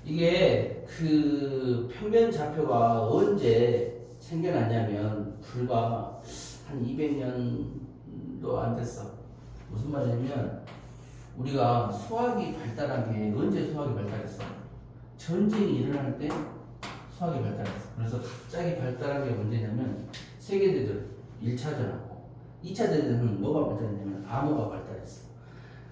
이게 그 평면 좌표가 언제 생겨났냐면 불과 한 200년도 안 됐어. 무슨 말이냐면 우리가 수학이 발달한 게 언제 수학이 발달했어? 전쟁이 일어날 때 수학이 발달했어. 그래서 갑자기 발달한 게 언제냐면 세계대전 1차전하고 2차 대전은 뭐가 발달했냐면 암호가 발달했어.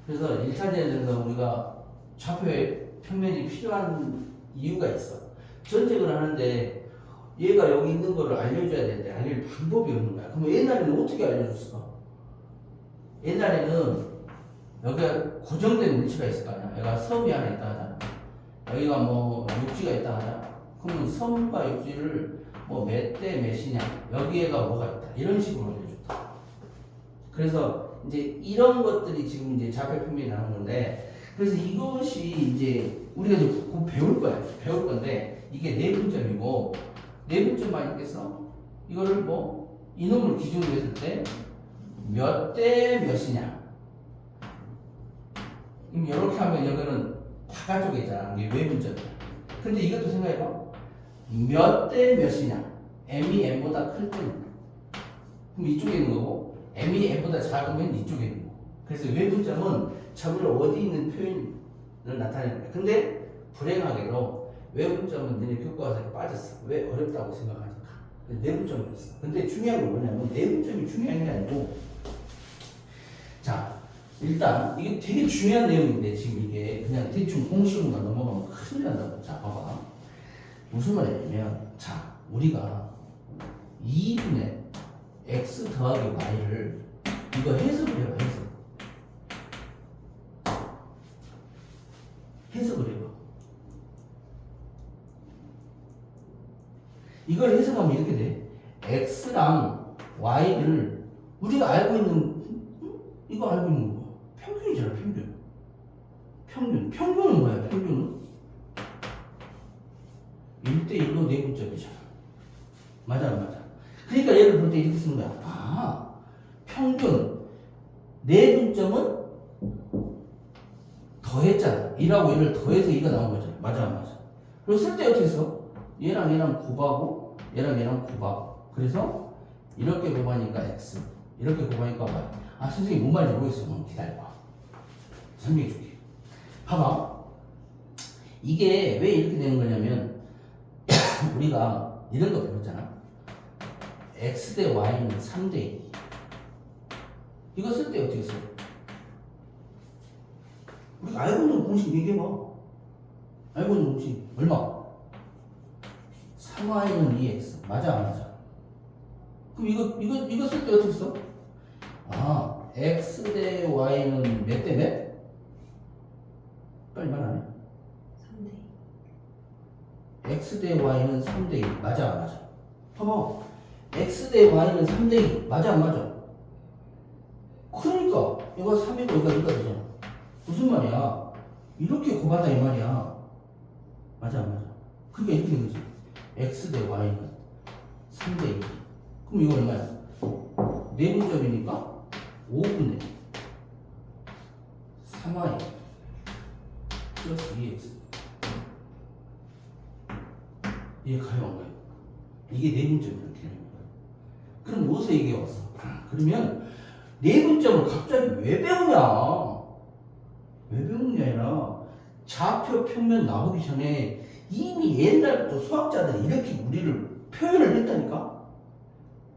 그래서 1차 대전에서 우리가 좌표의 평면이 필요한 이유가 있어. 전쟁을 하는데 얘가 여기 있는 거를 알려줘야 되는데 알릴 방법이 없는 거야. 그럼 옛날에는 어떻게 알려줬을까? 옛날에는 여기가 고정된 물체가 있을 거 아니야. 여기가 섬이 하나 있다 하자. 여기가 뭐 육지가 있다 하자. 그러면 섬과 육지를 뭐 몇 대 몇이냐. 여기에가 뭐가 있다. 이런 식으로 알려줬다. 그래서 이제 이런 것들이 지금 이제 좌표 평면이 나오는 건데, 그래서 이것이 이제 우리가 이제 곧 배울 거야. 배울 건데, 이게 내분점이고, 내분점만 있겠어? 이거를 뭐, 이놈을 기준으로 했을 때, 몇 대 몇이냐. 이렇게 하면 여기는 바깥 쪽에 있잖아. 이게 외분점이야. 근데 이것도 생각해봐. 몇 대 몇이냐. m이 n보다 클 때는. 그럼 이쪽에 있는 거고, m이 n보다 작으면 이쪽에 있는 거고. 그래서 외분점은 점을 어디 있는 표현을 나타내는 거야. 근데 불행하게도 외분점은 너네 교과서에 빠졌어. 왜? 어렵다고 생각하니까. 내분점이었어. 근데 중요한 건 뭐냐면 내분점이 중요한 게 아니고, 자, 일단 이게 되게 중요한 내용인데 지금 이게 그냥 대충 공식으로만 넘어가면 큰일 난다고. 자, 봐봐. 무슨 말이냐면, 자, 우리가 2분의 x 더하기 y를 이거 해석을 해봐. 해석을 해봐. 이걸 해석하면 이렇게 돼. x랑 y를 우리가 알고 있는, 이거 알고 있는 거 평균이잖아. 평균은 뭐야? 평균은 1대1로 내분점이잖아. 맞아 안 맞아? 그러니까 얘를 볼 때 이렇게 쓰는 거야. 아, 평균 내분점은 더했잖아. 1하고 1을 더해서 2가 나온 거잖아. 맞아 안 맞아? 그리고 쓸 때 어떻게 써? 얘랑 곱하고 얘랑 곱하고. 그래서 이렇게 곱하니까 x, 이렇게 곱하니까 y. 아, 선생님 뭔 말인지 모르겠어. 그럼 기다려봐. 설명해 줄게. 봐봐. 이게 왜 이렇게 되는 거냐면 우리가 이런 거 배웠잖아. x 대 y는 3대 2. 이거 쓸 때 어떻게 써? 우리가 알고 있는 공식 얘기해봐. 알고 있는 공식 얼마? 3y는 2x. 맞아 안 맞아? 그럼 이거 쓸 때 어떻게 써? 아, x 대 y는 몇 대 몇? 빨리 말 안 해. 3대 2. x 대 y는 3대 2. 맞아 안 맞아? 봐봐. x 대 y는 3대 2. 맞아 안 맞아? 그러니까 이거 3이고 이거 되잖아. 무슨 말이야? 이렇게 곱하다 이 말이야. 맞아 안 맞아? 그러니까 이렇게 된 거지. x 대 y는 3대 2. 그럼 이거 얼마야? 내분점이니까 5분의 3y 플러스 2x. 이게 가요 안 가요? 이게 내분점이라는 개념이야. 그럼 어디서 이게 왔어? 그러면 내분점을 갑자기 왜 배우냐? 왜 배우냐 아니라 좌표 평면 나오기 전에 이미 옛날부터 수학자들이 이렇게 우리를 표현을 했다니까?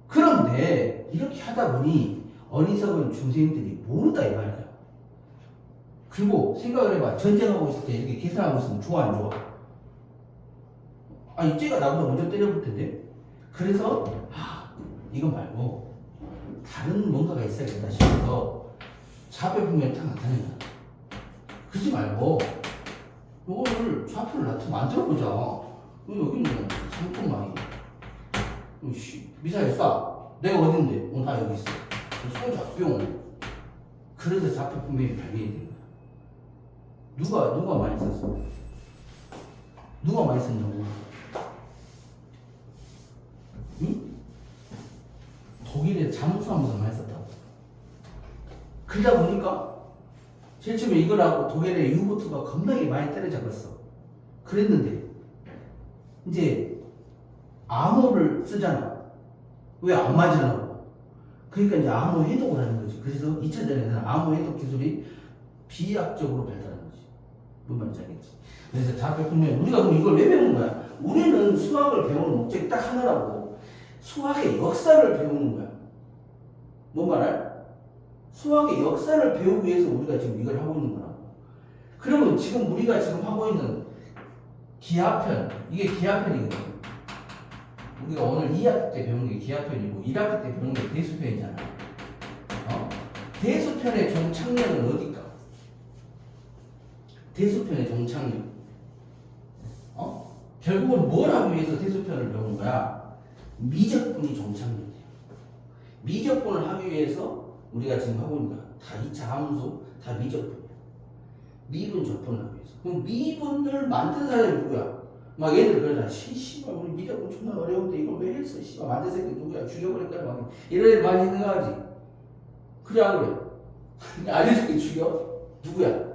그런데 이렇게 하다 보니 어리석은 중생들이 모르다 이 말이야. 그리고 생각을 해봐. 전쟁하고 있을 때 이렇게 계산하고 있으면 좋아 안 좋아? 아, 이제가 나보다 먼저 때려볼 텐데. 그래서 이거 말고 다른 뭔가가 있어야겠다 싶어서 좌표 평면을 딱 나타낸 거야. 그러지 말고 이거를 좌표를 만들어보자. 여기는 상통망이 미사일 쏴. 내가 어딘데? 나 여기 있어. 쏘자 뿅. 그래서 좌표 평면이 발견이 된 거야. 누가 많이 썼어? 누가 많이 썼냐고? 응? 독일에 잠수하면서 많이 썼다고. 그러다 보니까 제일 처음에 이걸 하고 독일의 유보트가 겁나게 많이 때려잡았어. 그랬는데 이제 암호를 쓰잖아. 왜 안 맞으려고? 그러니까 이제 암호 해독을 하는 거지. 그래서 2차전에서는 암호 해독 기술이 비약적으로 발달한 거지. 뭔 말인지 알겠지? 그래서 좌표 분명 우리가 그럼 이걸 왜 배우는 거야? 우리는 수학을 배우는 목적이 딱 하나라고. 수학의 역사를 배우는 거야. 뭔 말할? 수학의 역사를 배우기 위해서 우리가 지금 이걸 하고 있는 거라고. 그러면 지금 우리가 지금 하고 있는 기하편, 이게 기하편이거든. 우리가 오늘 2학기 때 배우는 게 기하편이고 1학기 때 배우는 게 대수편이잖아. 대수편의 종착역은 어딜까? 대수편의 종착역. 결국은 뭘 하기 위해서 대수편을 배우는 거야? 미적분이 종착역이야. 미적분을 하기 위해서 우리가 지금 하고 있는 거야. 다 2차 함수, 다 미적분이야. 미분 적분을 하기 위해서. 그럼 미분을 만든 사람이 누구야? 막 얘들 그러잖아. 씨발 우리 미적분 존나 어려운데 이걸 왜 했어? 씨발 만든 새끼 누구야? 죽여버릴 거야. 막 이런 애들 많이 생각하지. 그래 안 그래? 알려줄게 죽여? 누구야?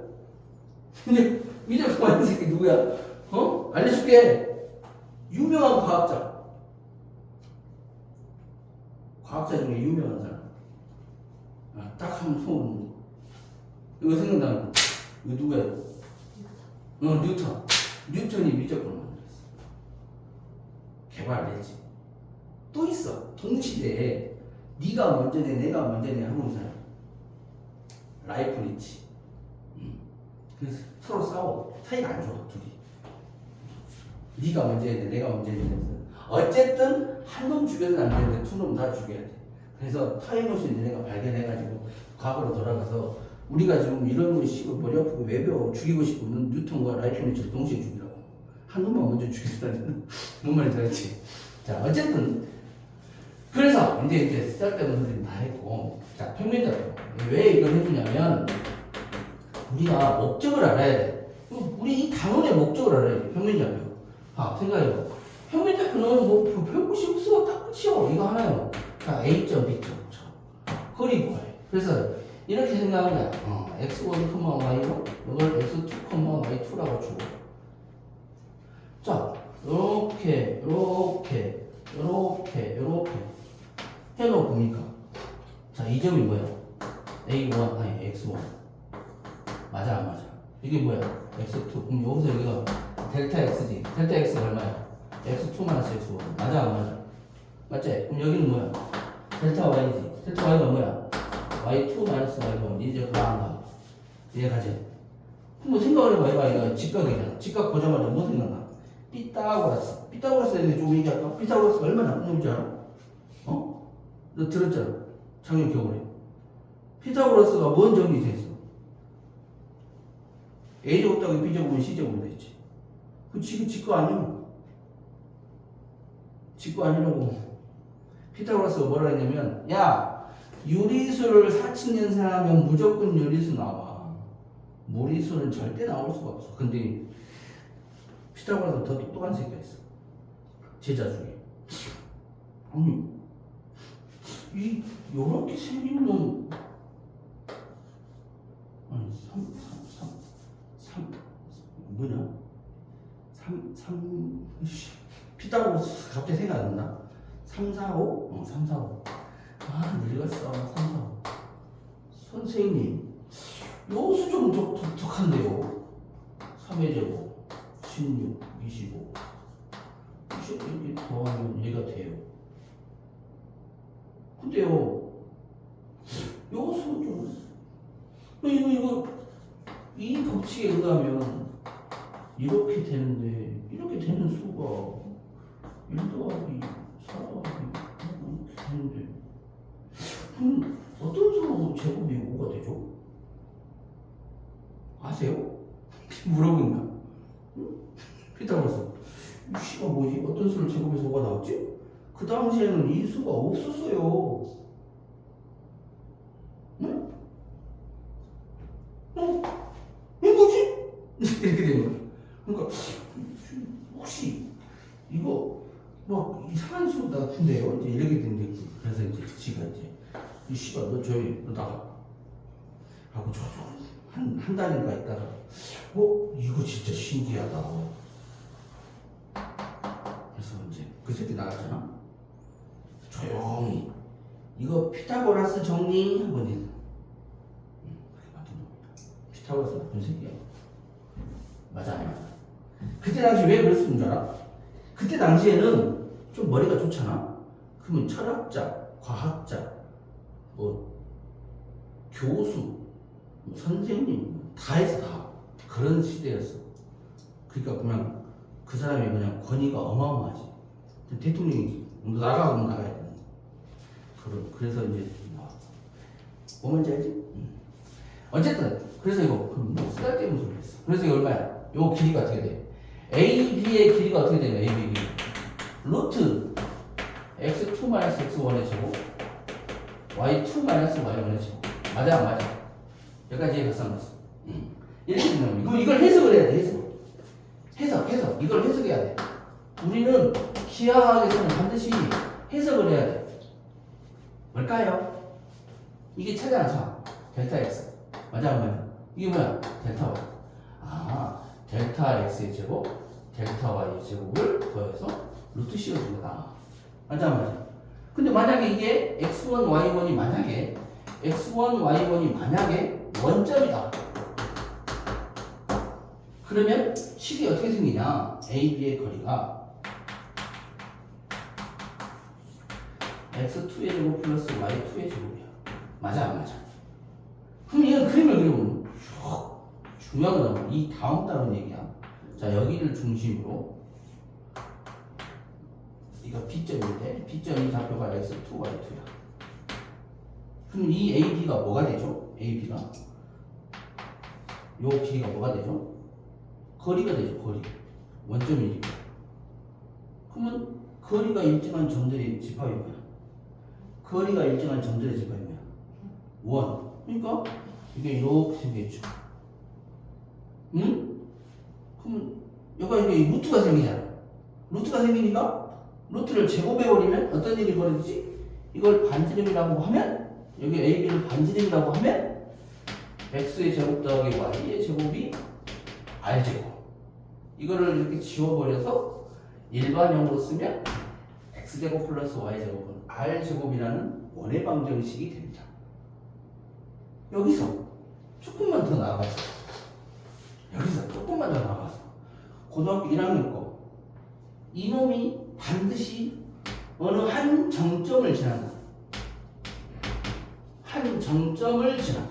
근데 미적분 만든 새끼 누구야? 알려줄게. 유명한 과학자. 과학자 중에 유명한 사람. 딱 하면 소문. 이거 생각나는 거. 이거 누구야? 뉴턴. 뉴턴이 미적분을 만들었어. 개발했지. 또 있어. 동시대에 네가 먼저네, 내가 먼저네 하고 있는 사람. 라이프니치. 그래서 서로 싸워. 사이가 안 좋아, 둘이. 네가 먼저 해야 돼, 내가 먼저 해야 돼. 어쨌든 한 놈 죽여서는 안 되는데 두 놈 다 죽여야 돼. 그래서 타임머신 내가 발견해가지고 과거로 돌아가서 우리가 지금 이런 거 씨고 머리 아프고 왜 배워 죽이고 싶으면 뉴턴과 라이프니치를 동시에 죽이라고. 한 놈만 먼저 죽여야 되는. 뭔 말인지 알지? 자, 어쨌든 그래서 이제 쓸데없는 소리는 다 했고, 자, 평면좌표. 왜 이걸 해주냐면 우리가 목적을 알아야 돼. 우리 이 단원의 목적을 알아야 돼. 평면좌표. 생각해봐. 평면좌표는 뭐 별거 없어. 딱 끝이요. 이거 하나요. 자, A점, B점. 거리 구하래. 그래서 이렇게 생각하면 x1, y로 이걸 x2, y2라고 주고. 자, 요렇게 해놓고 보니까 자, 이 점이 뭐야? A1, 아니 x1 맞아 안 맞아? 이게 뭐야? x2. 그럼 여기서 여기가 델타 x지. 델타 x가 얼마야? x2 마이너스 x1 맞아 안 맞아? 맞지? 그럼 여기는 뭐야? 델타 y지. 델타 y가 뭐야? y2 마이너스 y1 이제 그거 안 가. 이해가지? 그럼 뭐 생각을 해봐. 이거 직각이잖아. 직각 보자마자 뭐 생각나? 피타고라스. 피타고라스에 대해서 좀 얘기할까? 피타고라스가 얼마나 나쁜 놈인지 알아? 너 들었잖아. 작년 겨울에. 피타고라스가 뭔 정리됐어? A제곱 더하기 B제곱은 C제곱이 됐지. 그 지금 직거 아니야? 직거 아니라고. 피타고라스가 뭐라 했냐면, 야, 유리수를 사칙연산하면 무조건 유리수 나와. 무리수는 절대 나올 수가 없어. 근데 피타고라스가 더 똑똑한 새끼가 있어. 제자 중에. 아니, 요렇게 생긴 놈, 아니, 뭐냐? 피타고라스 갑자기 생각 안 나? 3, 4, 5? 3, 4, 5. 늙었어. 3, 4, 5. 선생님, 요 수 좀 독특한데요? 3의 제곱, 16, 25. 이렇게 더하면 얘가 돼요. 근데요, 요수 좀, 이 법칙에 의하면 이렇게 되는데, 이렇게 되는 수가 1 더하기 4 더하기 이렇게 되는데, 그럼 어떤 수로 제곱이 5가 되죠? 아세요? 물어보는 거야. 피타고라스. 이 씨가 뭐지? 어떤 수를 제곱해서 5가 나왔지? 그 당시에는 이 수가 없었어요. 응? 이게 뭐지? 이렇게 된 거야. 그러니까 혹시 이거 뭐 이상한 수 같은데요? 이제 이렇게 된대. 그래서 이제 지가 이제 이 씨가 너 저기 너 나가 하고 한 달인가 있다가 이거 진짜 신기하다. 그 새끼 나갔잖아. 조용히 이거 피타고라스 정리 한번 해. 피타고라스 나쁜 새끼야. 맞아 안 맞아? 그때 당시 왜 그랬었는 줄 알아? 그때 당시에는 좀 머리가 좋잖아. 그러면 철학자, 과학자, 뭐 교수, 뭐 선생님 다 해서 다 그런 시대였어. 그러니까 그냥 그 사람이 그냥 권위가 어마어마하지. 대통령이지. 너 나가면 나가야 돼. 그래서 이제 뭐 뭔지 알지? 어쨌든 그래서 이거 뭐 쓰잘데없는 소리 했어. 그래서 이거 얼마야? 요 길이가 어떻게 돼? AB의 길이가 어떻게 되냐? AB 길이 루트 x2-x1의 제곱 y2-y1의 제곱. 맞아 안 맞아? 여기까지 이해가 안 됐어. 이렇게 되면 그럼 이걸 해석을 해야 돼. 해석 이걸 해석해야 돼. 우리는 기하학에서는 반드시 해석을 해야 돼. 뭘까요? 이게 차잖아, 차. 델타 x. 맞아, 안 맞아? 이게 뭐야? 델타 y. 아, 델타 x의 제곱, 델타 y의 제곱을 더해서 루트 씌워준 거다. 맞아, 안 맞아? 근데 만약에 이게 x1, y1이 만약에 x1, y1이 만약에 원점이다. 그러면 식이 어떻게 생기냐? AB의 거리가 x2의 제곱 플러스 y2의 제곱이야. 맞아 안 맞아? 그럼 이건 그림을 그리면 중요한 건 이 다음 다른 얘기야. 자, 여기를 중심으로 이거 B점인데 B점이 좌표가 x2, y2야. 그럼 이 AB가 뭐가 되죠? AB가 요 길이가 뭐가 되죠? 거리가 되죠. 거리. 원점이니까. 그러면 거리가 일정한 점들의 집합이 뭐야? 거리가 일정한 점들의 집합이 뭐야? 원. 그러니까 이게 이렇게 생겼죠. 응? 그러면 여기가 이게 루트가 생기잖아. 루트가 생기니까 루트를 제곱해버리면 어떤 일이 벌어지지? 이걸 반지름이라고 하면 여기 AB를 반지름이라고 하면 x의 제곱 더하기 y의 제곱이 r제곱. 이거를 이렇게 지워버려서 일반형으로 쓰면 x제곱 플러스 y제곱은 r제곱이라는 원의 방정식이 됩니다. 여기서 조금만 더 나아가서 고등학교 1학년 거 이놈이 반드시 어느 한 정점을 지난다. 한 정점을 지난다.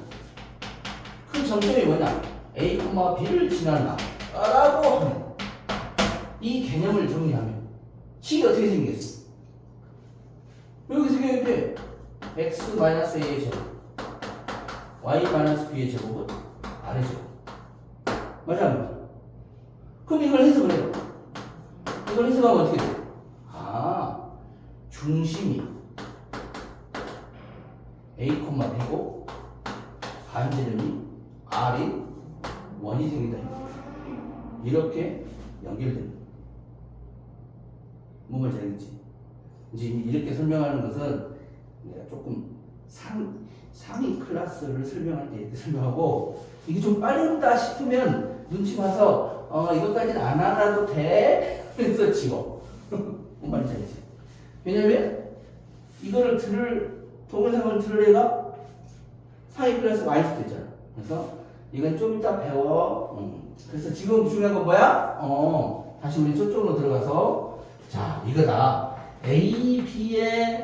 그 정점이 뭐냐? A, B를 지난다 라고 하면 이 개념을 정리하면 식이 어떻게 생겼어? 여기 생겼는데 x-a의 제곱 y-b의 제곱은 r의 제곱. 맞아 안 맞아? 그럼 이걸 해석을 해요. 이걸 해석하면 어떻게 돼? 아, 중심이 a, b고 반지름이 r인 원이 생긴다. 이렇게 연결됩니다. 뭐 말인지 알겠지? 이제 이렇게 설명하는 것은 내가 조금 상위 클래스를 설명할 때 이렇게 설명하고 이게 좀 빠른다 싶으면 눈치 봐서 이것까지는 안 알아도 돼? 그래서 지워. 뭔 말인지 알지? 왜냐면 이거를 동영상을 들을 애가 상위 클래스 많이 수도 있잖아. 그래서 이건 좀 이따 배워. 그래서 지금 중요한 건 뭐야? 다시 우리 저쪽으로 들어가서 자, 이거다. A, B의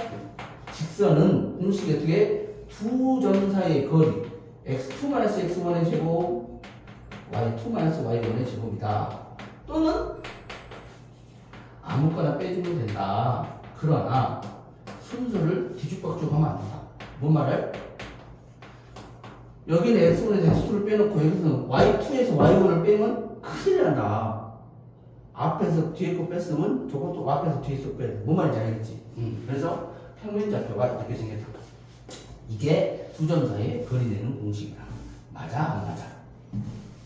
직선은 공식이 어떻게? 두 점 사이의 거리 x2-x1의 제곱 y2-y1의 제곱이다. 또는 아무거나 빼주면 된다. 그러나 순서를 뒤죽박죽 하면 안 된다. 뭔 말을? 여기는 x1에서 x2를 빼놓고 여기서는 y2에서 y1을 빼면 큰일 난다. 앞에서 뒤에 거 뺐으면 저것도 앞에서 뒤에 거 빼야 돼. 뭔 말인지 알겠지? 그래서 평면좌표가 이렇게 생겼다. 이게 두 점 사이의 거리 내는 공식이다. 맞아 안 맞아?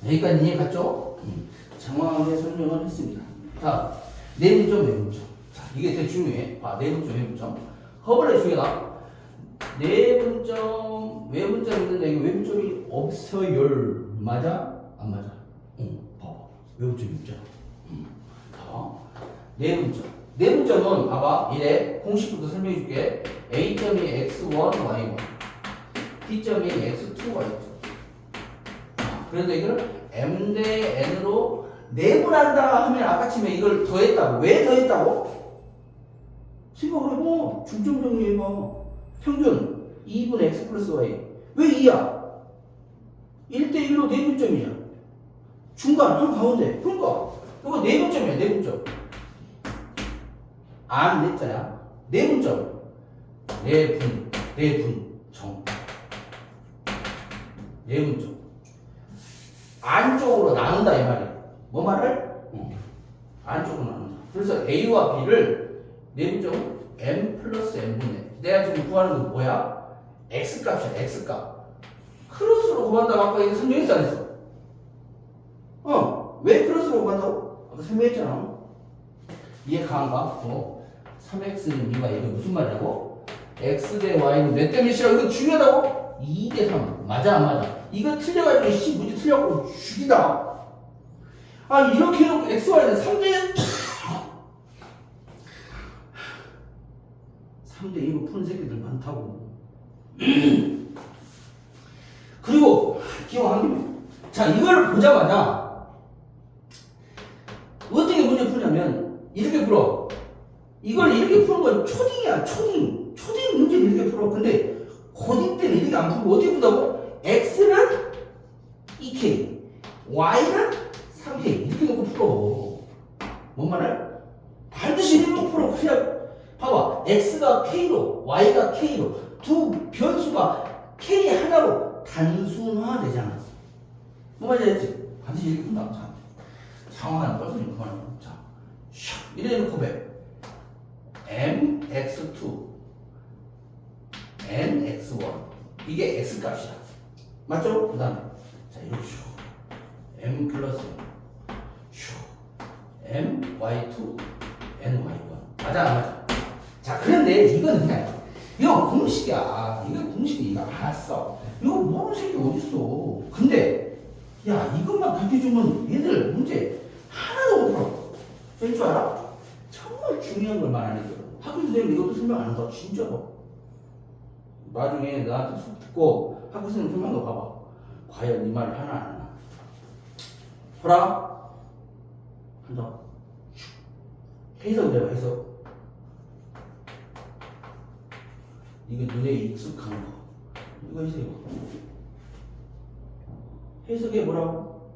여기까지 이해 갔죠? 장황하게 설명을 했습니다. 자, 내분점 외분점. 자, 이게 되게 중요해. 내분점 외분점. 허블의 중요하다. 내분점 외분점 있는데 이거 외분점이 없어요. 맞아? 안 맞아? 봐봐. 외분점이 있잖아. 봐봐. 내분점. 내분점은 봐봐 이래 공식부터 설명해 줄게. A점이 x1, y1 B점이 x2, y2. 그런데 이걸 m 대 n으로 내분한다 하면 아까쯤에 이걸 더했다고. 왜 더했다고? 생각을 해봐. 중점 정리해봐. 평균 2분의 x 플러스 y. 왜 2야? 1대1로 내분점이야. 중간 한 가운데. 그러니까 이거 내분점이야. 내분점. 안 냈자야. 내분점. 내분점. 내분점. 안쪽으로 나눈다 이 말이야. 뭐 말을? 안쪽으로 나눈다. 그래서 A와 B를 내분점은 M 플러스 N분의. 내가 지금 구하는 건 뭐야? X 값이야. X 값. 크로스로 구한다고 아까 이거 설명했어 안 했어? 왜 크로스로 구한다고? 아까 설명했잖아. 이해 가한가? 3x는 2y. 이거 무슨 말이라고? x 대 y는 몇 대 몇이라고? 이거 중요하다고? 2 대 3. 맞아 안 맞아? 이거 틀려가지고 씨 문제 틀려갖고 죽이다. 아 이렇게 해놓고 x, y는 3대 3대 2로 푸는 새끼들 많다고. 그리고 기억한 김에 자 이걸 보자마자 어떻게 문제 푸냐면 이렇게 풀어. 이걸 이렇게 푸는 건 초딩이야. 초딩 문제를 이렇게 풀어. 근데 고딩 때는 이렇게 안 풀고 어떻게 푼다고? x는 2k y는 3k 이렇게 놓고 풀어. 뭔 말이야? 반드시 이렇게 놓고 풀어. 그냥 봐봐. x가 k로 y가 k로 두 변수가 k 하나로 단순화되잖아. 뭐 말인지 알지? 반드시 이렇게 푼다. 자, 상황 뻘소니 그만해. 자, 이래 놓고 배 mx2 nx1 이게 x 값이야. 맞죠? 그 다음에 자 이거 m 플러스 m y2 ny1 맞아 안 맞아? 자 그런데 이거는 그냥 이거 공식이야. 이거 공식이 이거 알았어. 이거 모르는 새끼 어딨어. 근데 야 이것만 가르쳐주면 얘들 문제 하나도 못 풀어. 왠 줄 알아? 정말 중요한 걸 말하니까 학교 선생님 이것도 설명 안 한다. 진짜. 나중에 나한테 수업 듣고 학교 선생님 설명도 봐봐. 과연 이 말을 하나 안 하나. 보라. 한다. 해석을 해봐. 해석. 이거 눈에 익숙한 거. 이거 해석해. 해석해 보라고.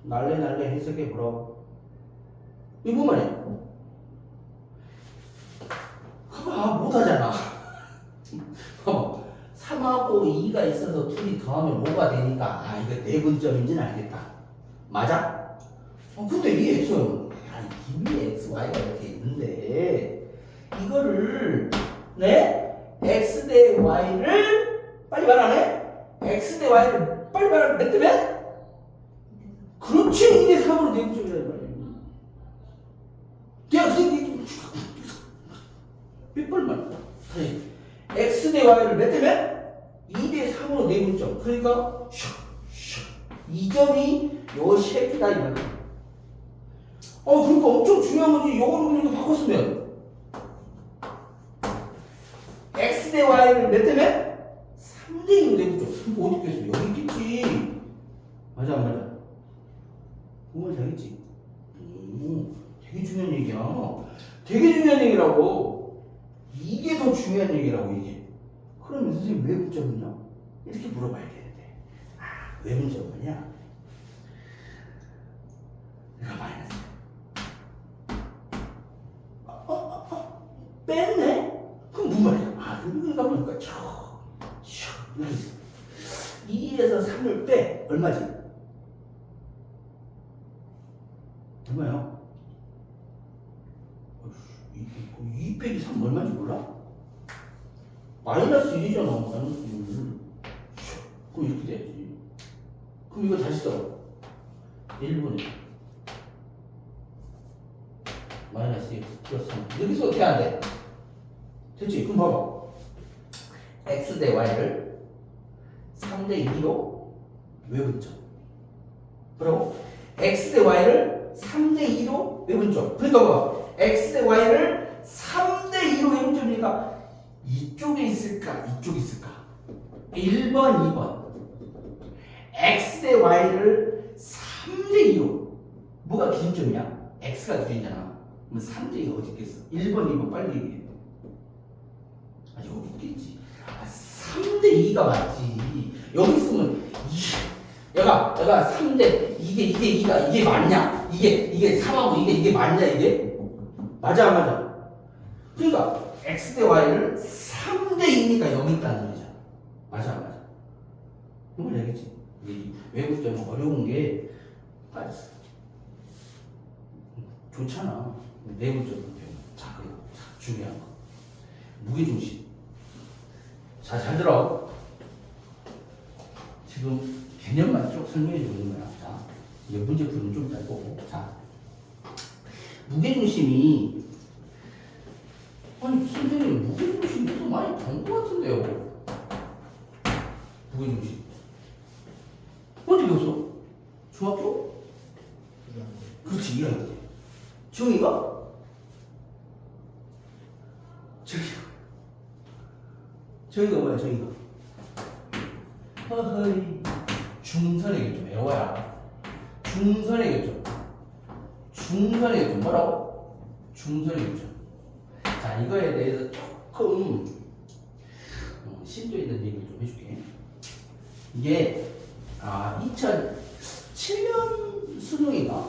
날래 해석해 보라고. 이거 뭐 말이야? 봐봐 못하잖아. 봐봐 3하고 2가 있어서 둘이 더하면 5가 되니까 아 이거 내분점인지는 알겠다. 맞아? 근데 이 x는 이미 x, y가 이렇게 있는데 이거를 네? x 대 y를 빨리 말 안 해? x 대 y를 빨리 말하면 몇 대면? 그렇지 2대 3으로 내분점이라는 말이야. 야 선생님 삐뿔만 다시 x 대 y를 몇 대면? 2대 3으로 내분점. 그러니까 이 점이 요 새끼다 이 말이야. 그러니까 엄청 중요한 거지. 요거를 그냥 바꿨으면 x 대 y를 몇 대면? 3대 2로 내분점. 그럼 어디 있겠어? 여기 있겠지. 맞아 안 맞아? 정말 잘했지? 되게 중요한 얘기야. 되게 중요한 얘기라고. 이게 더 중요한 얘기라고 이게. 그러면 선생님 왜 문자문이냐? 이렇게 물어봐야 되는데. 왜 문자문이냐? 내가 마이너스. 뺐네? 그럼 무슨 말이야? 그러니까 보니까 이렇게 있어. 2에서 3을 빼. 얼마지? 얼마야? 2 빼기 3 얼마인지 몰라? 마이너스 1이잖아. 마이너스 1. 그럼 이렇게 돼야지. 그럼 이거 다시 써. 1분의 마이너스 x 플러스 3. 여기서 어떻게 안 돼? 됐지? 그럼 봐봐. x 대 y를 3대 2로 외분점. 그리고 x 대 y를 3대 2로 외분점. 그러니까 뭐 x 대 y를 3대 2로 외분점이니까 이쪽에 있을까? 이쪽에 있을까? 1번, 2번. x 대 y를 3대 2로. 뭐가 기준점이야? x가 기준이잖아. 그럼 3대 2가 어디 있겠어? 1번, 2번 빨리 얘기해. 아, 여기 있겠지. 아, 3대 2가 맞지. 여기 있으면 얘가 3대 이게 2가 이게 맞냐? 이게 3하고 이게 맞냐 이게? 맞아 안 맞아? 그러니까 x 대 y를 3대 2니까 여기 있다는 소리잖아. 맞아 안 맞아? 이걸 알겠지? 외국 점 어려운 게 빠졌어. 좋잖아. 내부적으로 배우는. 자, 그리고 중요한 거. 무게중심. 자, 잘 들어. 지금 개념만 쭉 설명해 주고 있는 거야. 자, 이제 문제 풀면 좀 잘 보고. 자, 무게중심이 아니 선생님 무게중심이 또 많이 본 것 같은데요. 무게중심. 언제 배웠어? 중학교? 그렇지, 2학년 때. 중이가? 저기가 뭐야, 저기가? 허허이. 중선의 교점 외워야. 중선의 교점. 중선의 교점 뭐라고? 중선의 교점. 자, 이거에 대해서 조금 심도 있는 얘기를 좀 해줄게. 이게 2007년 수능인가?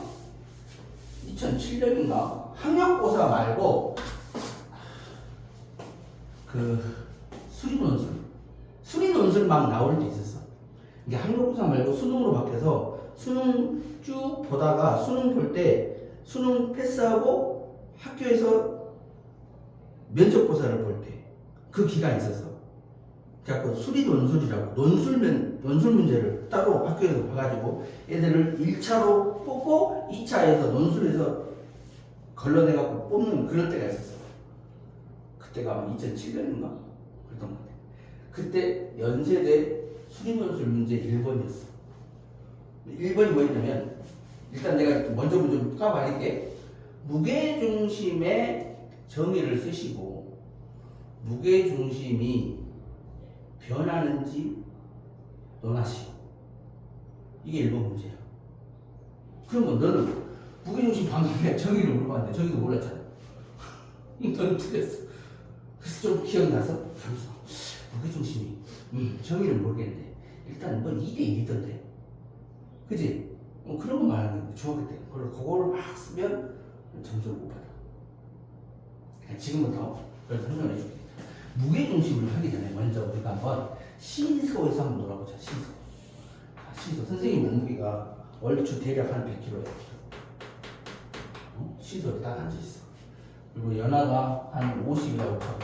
2007년인가? 학력고사 말고 그 수리 논술 막 나올 때 있었어. 이게 학력고사 말고 수능으로 바뀌어서 수능 쭉 보다가 수능 볼 때 수능 패스하고 학교에서 면접고사를 볼 때 그 기간이 있었어. 그래갖고 수리 논술이라고 논술 문제를 따로 학교에서 봐가지고 애들을 1차로 뽑고 2차에서 논술에서 걸러내갖고 뽑는 그런 때가 있었어. 그때가 아마 2007년인가? 그랬던 것 같아. 그때 연세대 수리논술 문제 1번이었어. 1번이 뭐였냐면 일단 내가 먼저 좀 까발릴게. 무게중심의 정의를 쓰시고 무게중심이 변하는지 논하시오. 이게 1번 문제야. 그러면 너는 무게중심 방금 내가 정의를 물어봤는데 정의도 몰랐잖아. 너는 틀렸어. 그래서 좀 기억나서 그러면서 무게중심이 정의를 모르겠는데 일단 뭐 2대 1이던데 그지? 그런 거 말하는 건데 중학교 때 그걸 막 쓰면 점수를 못 받아. 그러니까 지금부터 그걸 설명해 줄게. 무게중심을 하기 전에 먼저 우리가 한번 시소에서 한번 놀아보자. 시소. 선생님 몸무게가 얼추 대략 한 100kg야. 시소에 딱 앉아있어. 그리고 연하가 한 50이라고 쳐.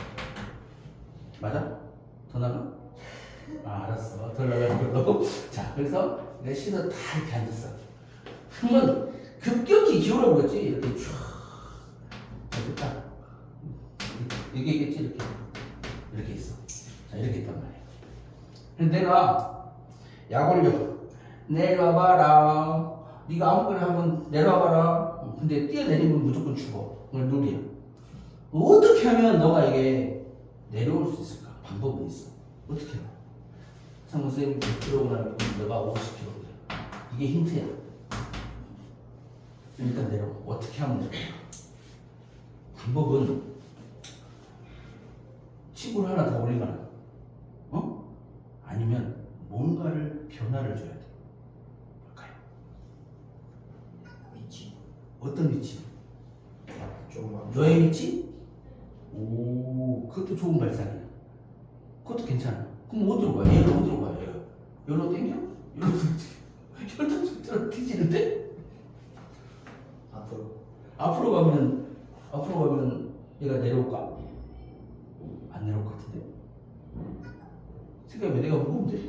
맞아? 더 나가? 알았어. 더 나가는 걸로. 자, 그래서 내 시소 다 이렇게 앉았어. 한번 급격히 기울어 보겠지. 이렇게 쫙. 이렇게 딱. 이게 있겠지? 이렇게 있어. 자, 이렇게 있단 말이야. 근데 내가 약 올려. 내려와봐라. 네가 아무거나 한번 내려와봐라. 근데 뛰어내리면 무조건 죽어. 그걸 룰이야. 어떻게 하면 너가 이게 내려올 수 있을까? 방법은 있어. 어떻게 해? 상무쌤 100kg 너가 50kg. 이게 힌트야. 일단 내려와. 어떻게 하면 될까? 방법은 친구를 하나 더 올리거나, 아니면 뭔가를 변화를 줘야 돼. 뭘까요? 위치. 어떤 위치? 조금만. 너의 위치? 오, 그것도 좋은 발상이야. 그것도 괜찮아. 그럼 어디로 가? 얘를 어디로 가? 여기로 땡겨? 여기로 뒤지는데? 앞으로 가면 얘가 내려올까? 안 내려올 것 같은데? 생각해봐. 내가 무거운데?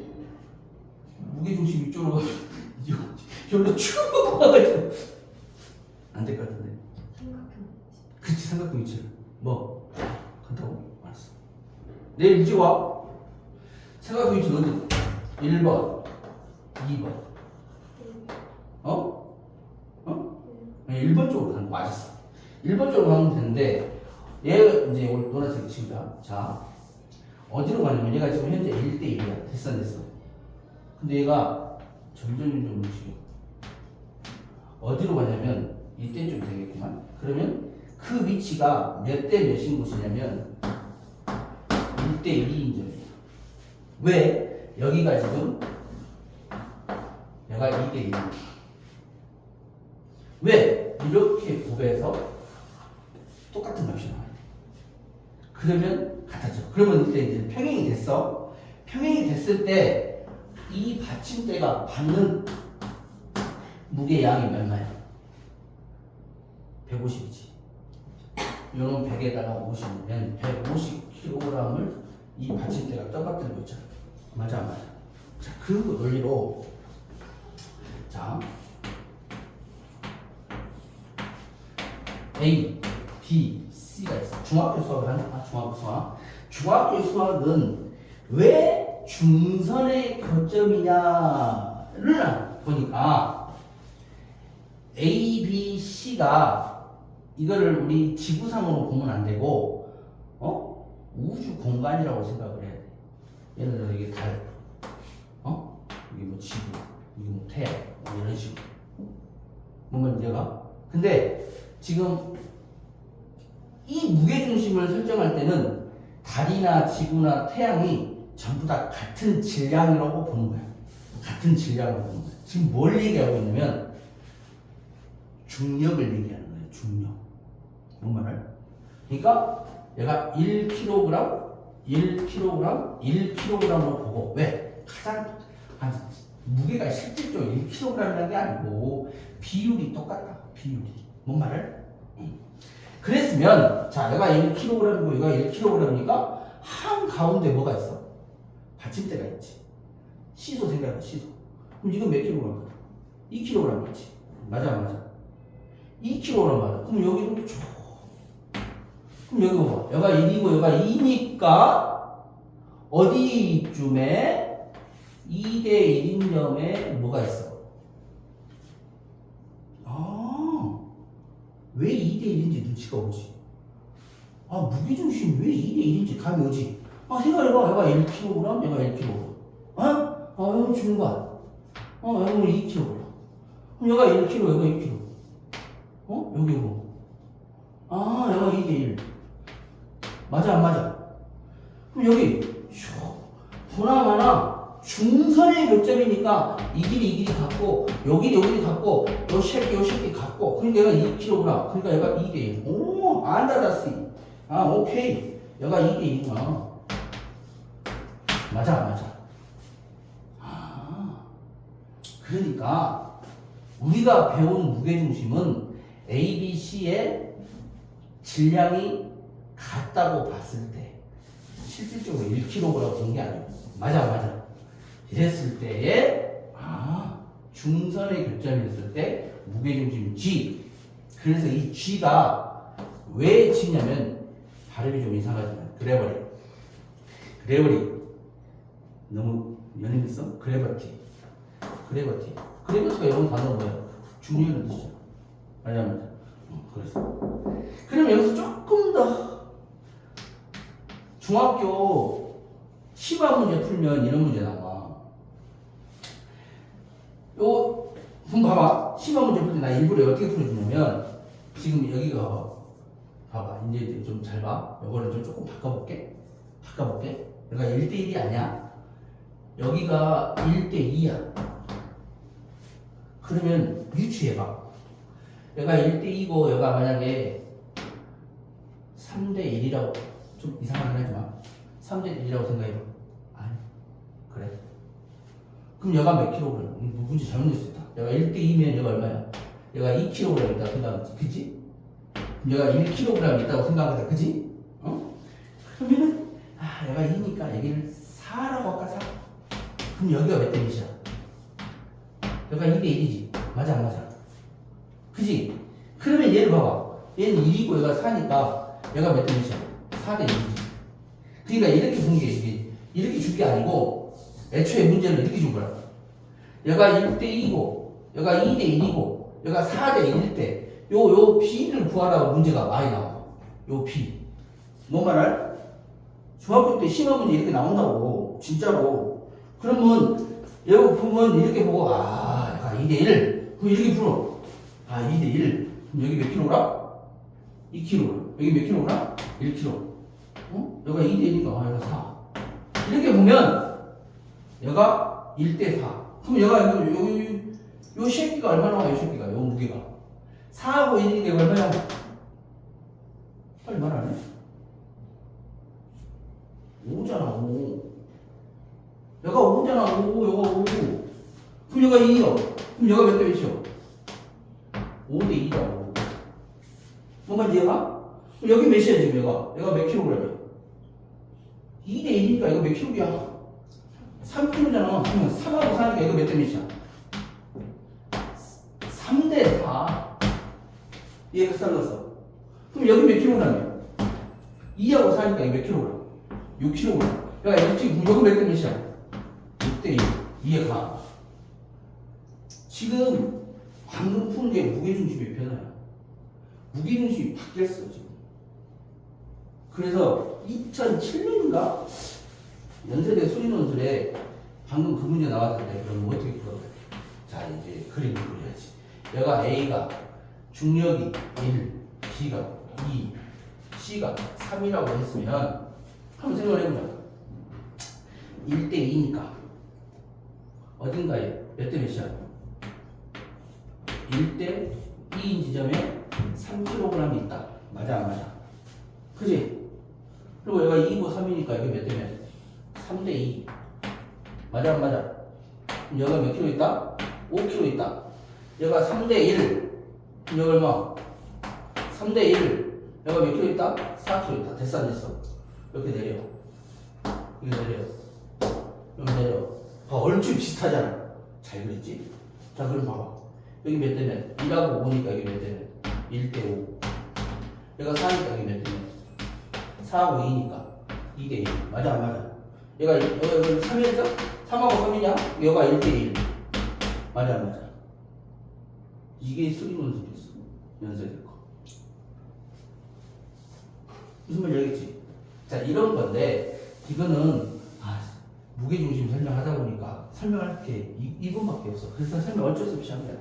무게중심 이쪽으로 가면 여기로 쭉 가가지고 안 될 것 같은데? 그치, 삼각형 위치를. 뭐? 간다고? 알았어. 내일 일찍 와. 삼각형 위치 어디? 1번 2번 1번 1번 쪽으로 가는 거 맞았어. 1번 쪽으로 가면 되는데 얘가 이제 노란색 친구야. 자, 어디로 가냐면 얘가 지금 현재 1대1이야. 됐어 안 됐어? 근데 얘가 점점 움직여. 어디로 가냐면 이때 좀 되겠구만. 그러면 그 위치가 몇 대 몇인 곳이냐면 1대1인 점이야. 왜? 여기가 지금 얘가 2대1이야. 왜? 이렇게 곱해서 똑같은 값이 나와요. 그러면 같아져. 그러면 이제 평행이 됐어. 평행이 됐을 때 이 받침대가 받는 무게 양이 얼마야? 150이지. 요런 100에다가 50이면 150kg을 이 받침대가 떠받들고 있잖아. 맞아, 맞아. 자, 그 논리로 자 A, B, C가 있어. 중학교 수학을 하나? 중학교 수학. 중학교 수학은 왜 중선의 교점이냐를 보니까 A, B, C가 이거를 우리 지구상으로 보면 안 되고 우주 공간이라고 생각을 해야 돼. 예를 들어 이게 달, 이게 뭐 지구, 이게 뭐 태양, 뭐 이런 식으로. 뭔가 문제가? 근데 지금 이 무게중심을 설정할 때는 달이나 지구나 태양이 전부 다 같은 질량이라고 보는 거야. 같은 질량으로 보는 거야. 지금 뭘 얘기하고 있냐면 중력을 얘기하는 거예요. 중력. 뭔 말을? 그러니까 얘가 1kg, 1kg으로 보고 왜? 가장 무게가 실질적으로 1kg이라는 게 아니고 비율이 똑같다. 비율이. 뭔 말을? 그랬으면 자 얘가 1kg이고 얘가 1kg이니까 한 가운데 뭐가 있어? 받침대가 있지. 시소 생각해봐. 시소. 그럼 이건 몇 kg야? 2kg이지. 맞아 맞아. 2kg 맞아. 그럼 여기도 쭉. 그럼 여기 봐봐. 얘가 1이고 얘가 2니까 어디쯤에 2대 1인 점에 뭐가 있어? 왜 2대 1인지 눈치가 오지? 무게중심이 왜 2대 1인지 감이 오지? 생각해봐. 얘가 1kg, 얘가 1kg. 여기 중간. 여기 2kg. 그럼 얘가 1kg, 얘가 2kg. 여기 뭐? 얘가 2대 1. 맞아, 안 맞아? 그럼 여기, 보나마나 중선의 교점이니까 이 길이 같고, 요 길이 같고, 요 새끼 같고, 그러니까 얘가 2kg. 그러니까 얘가 2대 1. 오, 안다다시. 오케이. 얘가 2대 1이구나. 맞아, 안 맞아? 그러니까 우리가 배운 무게중심은 A, B, C의 질량이 같다고 봤을 때 실질적으로 1kg라고 본 게 아니고 맞아 맞아 이랬을 때에 중선의 교점이었을 때 무게중심 G. 그래서 이 G가 왜 G냐면 발음이 좀 이상하지만 그래버리 너무 연임 있어? 그래버티가 영어 단어가 뭐야? 중력이라는 뜻이야. 맞아. 그래서 그럼 여기서 조금 더 중학교 시바 문제 풀면 이런 문제 나와. 그럼 봐봐. 시바 문제 풀 때 나 일부러 어떻게 풀어주냐면 지금 여기가 봐봐. 이제 좀 잘 봐. 이거를 좀 조금 바꿔볼게. 여기가 1대1이 아니야. 여기가 1대2야. 그러면 유추해봐. 얘가 1대2고 얘가 만약에 3대1이라고 좀 이상하긴 하지만 3대1이라고 생각해봐. 아니 그래. 그럼 얘가 몇 킬로그램? 문제 잘못됐다. 얘가 1대2면 얘가 얼마야? 얘가 2kg 있다고 생각하지. 그치? 그럼 얘가 1kg 있다고 생각하자. 그치? 그러면은 얘가 2니까 여기를 4라고 할까? 4. 그럼 여기가 몇 대 몇이야? 여기가 2대 1이지. 맞아 안 맞아? 그지? 그러면 얘를 봐봐. 얘는 1이고 얘가 4니까 얘가 몇 대 몇이야? 4대 1이지. 그러니까 이렇게 본 게 이렇게 줄 게 아니고 애초에 문제를 이렇게 준 거야. 얘가 1대 2고 얘가 2대 1이고 얘가 4대 1일 때 요 B를 구하라고 문제가 많이 나와. 요 B. 뭔 말할? 중학교 때 시험 문제 이렇게 나온다고. 진짜로. 그러면 여기 보면 이렇게 보고 아 2대1. 그럼 이렇게 풀어. 아 2대1. 그럼 여기 몇 킬로라? 2kg. 여기 몇 킬로라? 1kg. 어? 여기가 2대1이니까 아 여기가 4. 이렇게 보면 여기가 1대4. 그럼 얘가 요 새끼가 얼마나 나와? 요 새끼가 요 무게가 4하고 1이니까 얼마냐? 빨리 말 안 해? 5잖아 5. 얘가 5잖아 5. 얘가 5. 그럼 얘가 2요. 그럼 얘가 몇 대 몇이요? 5대 2다 5. 뭔 말인지 얘가? 그럼 여기 몇이야 지금 얘가 몇 킬로그램이야? 2대 1이니까 이거 몇 킬로야? 3kg잖아. 그러면 3하고 4니까 이거 몇 대 몇이야? 3대 4. 얘가 쌀렀어. 그럼 여기 몇 킬로그램이야? 2하고 4니까 이거 몇 킬로그램? 6kg. 야, 지금 여기 몇 대 몇이야? 6대 1. 이해가? 지금 방금 푸는 게 무게중심의 변화야. 무게중심이 바뀌었어, 지금. 그래서 2007년인가? 연세대 수리논술에 방금 그 문제 나왔을 때 그럼 어떻게 풀어? 자 이제 그림을 그려야지. 얘가 A가 중력이 1, B가 2, C가 3이라고 했으면 한번 생각을 해보자. 1대 2니까 어딘가에 몇 대 몇이야? 1대 2인 지점에 3kg이 있다. 맞아 안 맞아? 그지? 그리고 얘가 2고 3이니까 이게 몇 대 몇? 3대 2. 맞아 안 맞아? 그럼 여기가 몇 킬로 있다? 5kg 있다. 얘가 3대 1. 그럼 여기 얼마? 3대 1. 여기가 몇 킬로 있다? 4kg 있다. 됐어 안 됐어? 이렇게 내려. 이렇게 내려. 여기 내려. 봐 얼추 비슷하잖아. 잘 그렸지? 자 그럼 봐봐. 여기 몇 대 몇? 1하고 5니까 여기 몇 대 몇? 1대 5. 얘가 4니까 여기 몇 대 몇? 4하고 2니까 2대 1. 맞아 안 맞아? 얘가 여기 3이었죠? 3하고 3이냐? 얘가 1대 1. 맞아 안 맞아? 이게 수리논술이었어. 연세대 거. 무슨 말인지 알겠지? 자 이런 건데 이거는 무게중심 설명하다 보니까 설명할 게 이 부분밖에 없어. 그래서 설명 어쩔 수 없이 한 거야.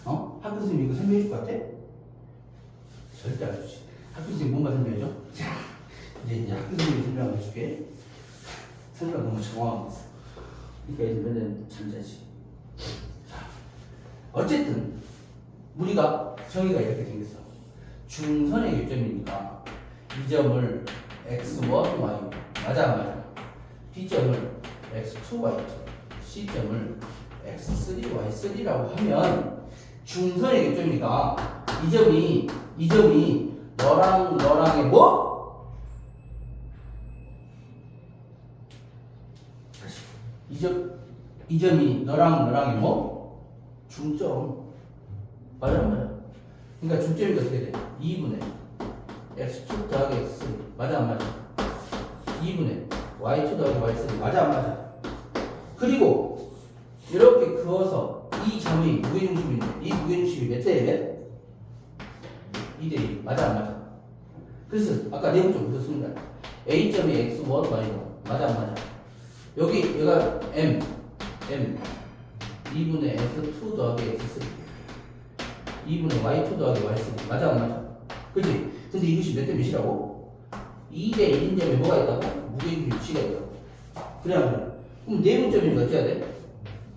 어? 학교 선생님 이거 설명해 줄 것 같아? 절대 안 주지. 학교 선생님 뭔가 설명해줘? 자 이제 학교 선생님이 설명을 해줄게. 설명 너무 정확하게 했어. 그러니까 이제 맨날 잠자지. 자, 어쨌든 우리가 정의가 이렇게 생겼어. 중선의 교점이니까 이 점을 x1, y 맞아 안 맞아? B점을 x2, y2 C점을 x3, y3라고 하면 중선의 교점이니까 이 점이 너랑의 뭐? 이 점이 너랑의 뭐? 중점. 맞아 안 맞아? 그러니까 중점이 어떻게 돼? 2분의 x2 더하기 x3 맞아 안 맞아? 2분의 y2 더하기 y3 맞아 안 맞아? 그리고 이렇게 그어서 이 점이 무게중심인데 이 무게중심이 몇 대에 몇? 2대 1 맞아 안 맞아? 그래서 아까 내용 좀 묻었습니다. A점이 x1, y1 맞아 안 맞아? 여기 얘가 m 2분의 x2 더하기 x3 2분의 y2 더하기 y3 맞아 안 맞아? 그치? 근데 이것이 몇 대 몇이라고? 2대 1인 점에 뭐가 있다고? 무게중심 C가 있다고. 그래 안 그래? 그럼 네분점이니까 어찌 해야 돼?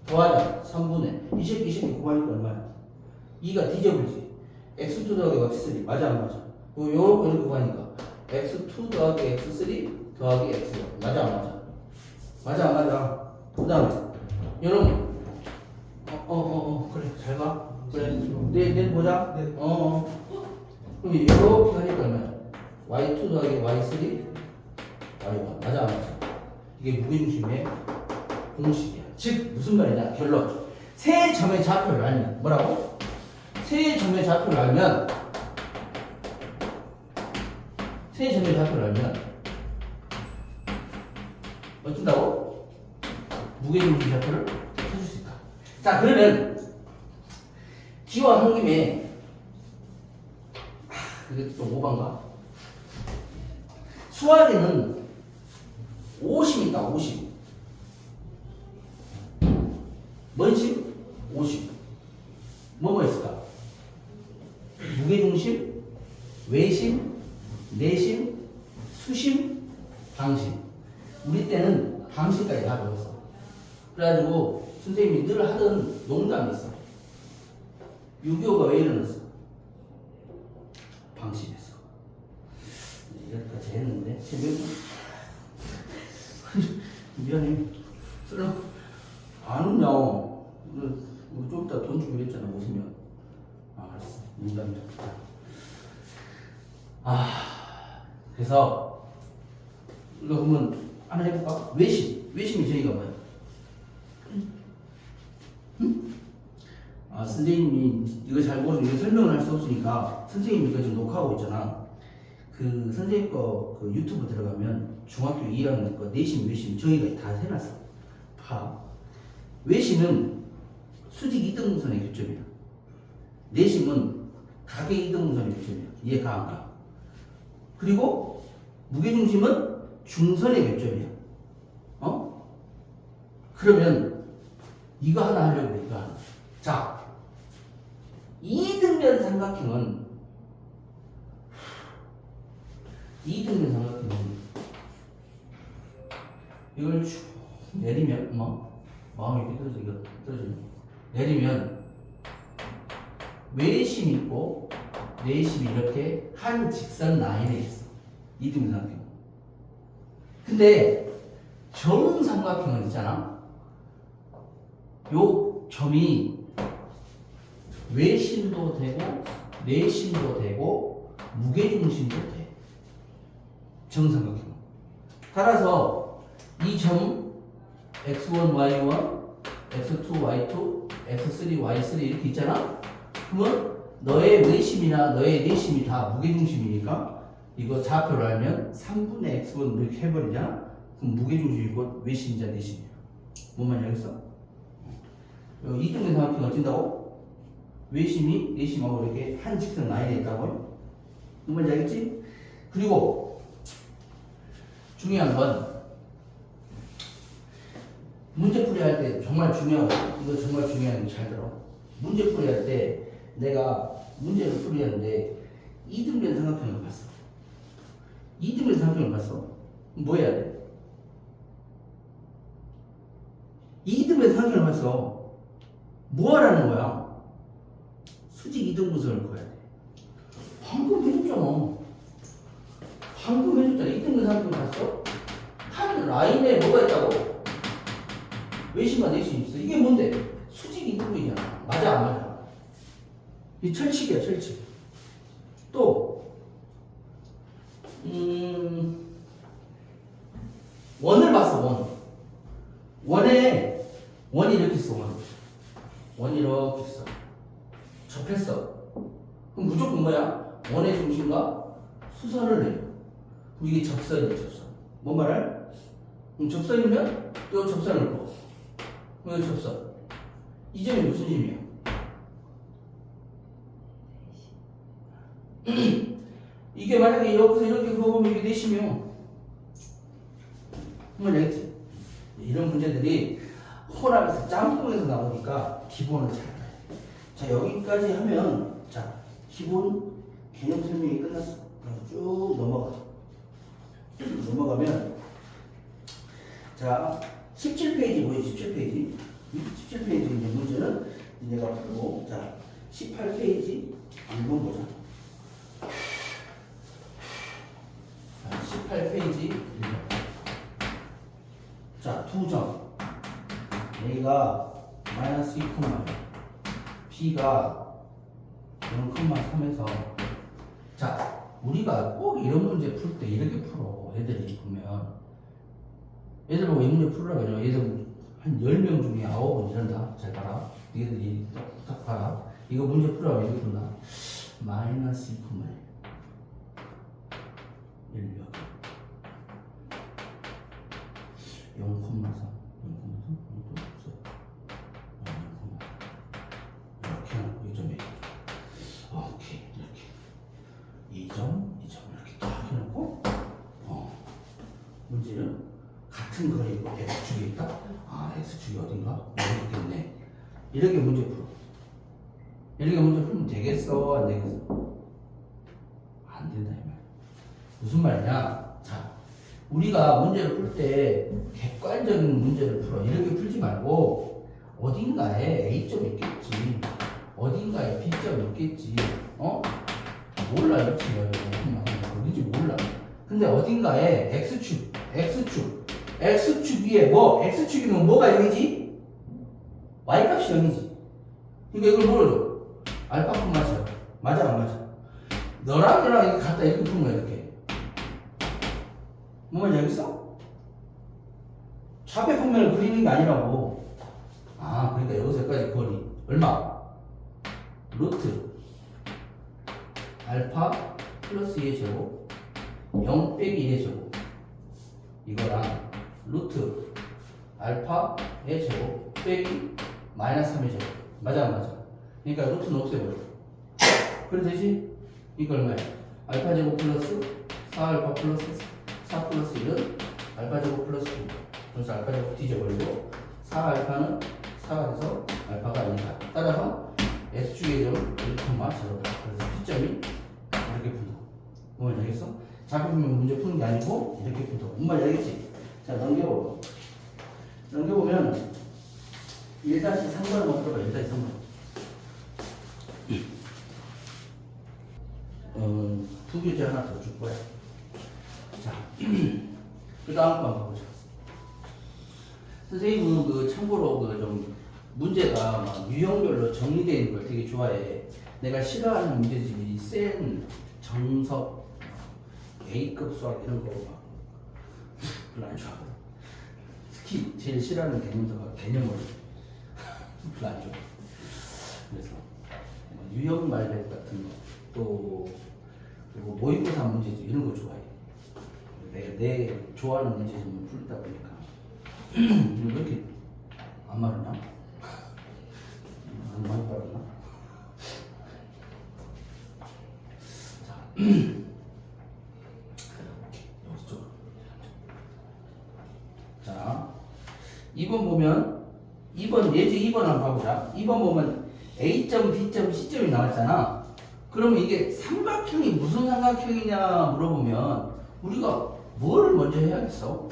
더하자 3분의 이 새끼 곱하니까 얼마야? 2가 D점이지. x2 더하기 x3 맞아 안 맞아? 요거 이렇게 곱하니까 x2 더하기 x3 더하기 x1 맞아 안 맞아? 맞아 안 맞아? 그 다음에 여러분 그래 잘 가. 그래 내일 보자. 네. 그럼 이렇게 하니까 얼마야? y2 더하기 y3 y1 맞아 안 맞아? 이게 무게중심의 공식이야. 즉 무슨 말이냐? 결론. 세 점의 좌표를 알면 뭐라고? 세 점의 좌표를 알면 어쩐다고? 무게중심 좌표를 찾을 수 있다. 자 그러면 기왕 한 김에 그게 또 5반가? 수학에는 50이니까 50. 뭔 심? 50. 뭐뭐 있을까? 무게중심, 외심, 내심, 수심, 방심. 우리 때는 방심까지 다 배웠어. 그래가지고 선생님이 늘 하던 농담이 있어. 6.25가 왜 일어났어? 방심했어. 여기까지 했는데 지금 미안해. 안 웃냐? 우리 좀 이따 돈 주기로 했잖아. 웃으면. 알았어. 농담이다. 그래서 이거 그러면 하나 해볼까? 외심. 외심이 저희가 뭐야? 선생님이 이거 잘 모르면 이거 설명을 할 수 없으니까 선생님이 이거 지금 녹화하고 있잖아. 그 선생님 거 그 유튜브 들어가면 중학교 2학년 거 내심 외심 저희가 다 해놨어. 봐. 외심은 수직 이등분선의 교점이야. 내심은 가계 이등분선의 교점이야. 이해가 안 가? 그리고 무게중심은 중선의 교점이야. 그러면 이거 하나 하려고 해. 이거 하나. 자, 이등변 삼각형은 이걸 쭉 내리면 마음이 이렇게 떨어져. 이거 떨어져. 내리면 외심이 있고 내심이 이렇게 한 직선 라인에 있어. 이등변 삼각형. 근데 정삼각형은 있잖아. 요 점이 외심도 되고 내심도 되고 무게중심도 돼. 정삼각형. 따라서 이 점 x1, y1, x2, y2, x3, y3 이렇게 있잖아. 그러면 너의 외심이나 너의 내심이 다 무게중심이니까 이거 좌표를 알면 3분의 x1 이렇게 해버리잖아. 그럼 무게중심이고 외심이자 내심이야. 뭔 말인지 알겠어? 이등변 삼각형을 찐다고? 외심이 내심하고 이렇게 한 직선 라인에 있다고요? 뭔 말인지 알겠지? 그리고 중요한 건 문제풀이 할 때 정말 중요하고 이거 정말 중요한 거 잘 들어. 문제풀이 할 때 내가 문제를 풀이하는데 이등변 삼각형을 봤어. 이등변 삼각형을 봤어. 뭐 해야 돼? 이등변 삼각형을 봤어. 뭐 하라는 거야? 수직 이등분선을 그어야 돼. 방금 해줬잖아. 방금 해줬잖아. 이등변 삼각형 봤어? 한 라인에 뭐가 있다고? 외심과 내심이 있어. 이게 뭔데? 수직 이등분이잖아. 맞아 안 맞아? 이 철칙이야 철칙. 또 원을 봤어. 원이 이렇게 있어. 원이 이렇게 있어. 접했어. 그럼 무조건 뭐야? 원의 중심과 수선을 내려. 그럼 이게 접선이야 접선. 뭔 말을? 그럼 접선이면 또 접선을 그어. 이거 접선. 이 점이 무슨 점이야? 이게 만약에 여기서 이렇게 그어보면 이게 내심이요. 정말 알겠지? 이런 문제들이 혼합에서 짬뽕에서 나오니까 기본을 잘 알아야 돼. 자, 여기까지 하면 자, 기본 개념 설명이 끝났어. 쭉 넘어가. 넘어가면 자, 17페이지 보이지? 17페이지. 17페이지 이제 문제는 내가 풀고 자, 18페이지 1번 보자. 18페이지 1번. 자, 두 점. A가 마이너스 2, B가 0,3에서 자, 우리가 꼭 이런 문제 풀 때 이렇게 풀어. 애들이 보면 애들 보고 이 문제 풀으라고 하죠. 애들 한 10명 중에 9은 이런다. 잘 봐라. 얘들이 딱 봐라. 이거 문제 풀으라고 이렇게 푼다. 마이너스 2, 1 0,3 이렇게 하고 이 점에 오케이 이렇게 2점, 2점 이렇게 딱 해놓고 문제는 같은 거리고 x축이 있다. 아 x축이 어딘가 모르겠네. 이렇게 문제 풀어. 이렇게 문제 풀면 되겠어 안 되겠어? 안 된다 이 말. 무슨 말이냐? 자, 우리가 문제를 풀 때 객관적인 문제를 풀어. 이렇게 풀지 말고 어딘가에 A점이 있겠지. 어딘가에 B점이 있겠지. 몰라 이렇게 어딘지 몰라. 근데 어딘가에 X축 위에 X축이면 뭐가 0이지? Y값이 0이지. 그러니까 이걸 뭐로 줘? 알파큼 맞아. 맞아 안 맞아? 너랑 이렇게 갖다 이렇게 푸는 거야 이렇게. 뭐 말인지 알겠어? 차폐평면을 그리는 게 아니라고. 아 그러니까 여기서까지 거리 얼마? 루트 알파 플러스 2의 제곱 0 빼기 1의 제곱 이거랑 루트 알파의 제곱 빼기 마이너스 3의 제곱 맞아 안 맞아? 그러니까 루트는 없애버려. 그래 되지? 이거 얼마야? 알파 제곱 플러스 4알파 플러스 4 플러스 1은 알파 제곱 플러스 9 그래서 알파 제곱 뒤져버리고 4알파는 4가 돼서 알파가 아니다. 따라서 S축의 점 1,0다. 그래서 P점이 이렇게 푼다. 뭔지 알겠어? 작업하면 문제 푸는 게 아니고 이렇게 푼다. 뭔 말인지 알겠지? 자 넘겨보고 넘겨보면 1-3번을 한번 풀어봐. 1-3번 두 교재 하나 더 줄 거야. 자, 그 다음 거 한번 보자. 선생님은 참고로 좀 문제가 막 유형별로 정리되어 있는 걸 되게 좋아해. 내가 싫어하는 문제집이 센 정석, A급 수학 이런 거 막 별로 안 좋아하거든. 특히 제일 싫어하는 개념서가 개념을 별로 안 좋아. 그래서 유형 말별 같은 거, 또 그리고 모의고사 문제집 이런 거 좋아해. 내 좋아하는 문제집을 풀다 보니까 왜 이렇게 안 마르냐? 너무 많이 빠졌나? 자, 여기서 쪽으로. 자, 2번 보면 2번 예제 2번 한번 봐보자. 2번 보면 A점, B점, C점이 나왔잖아. 그러면 이게 삼각형이 무슨 삼각형이냐 물어보면 우리가 뭐를 먼저 해야겠어?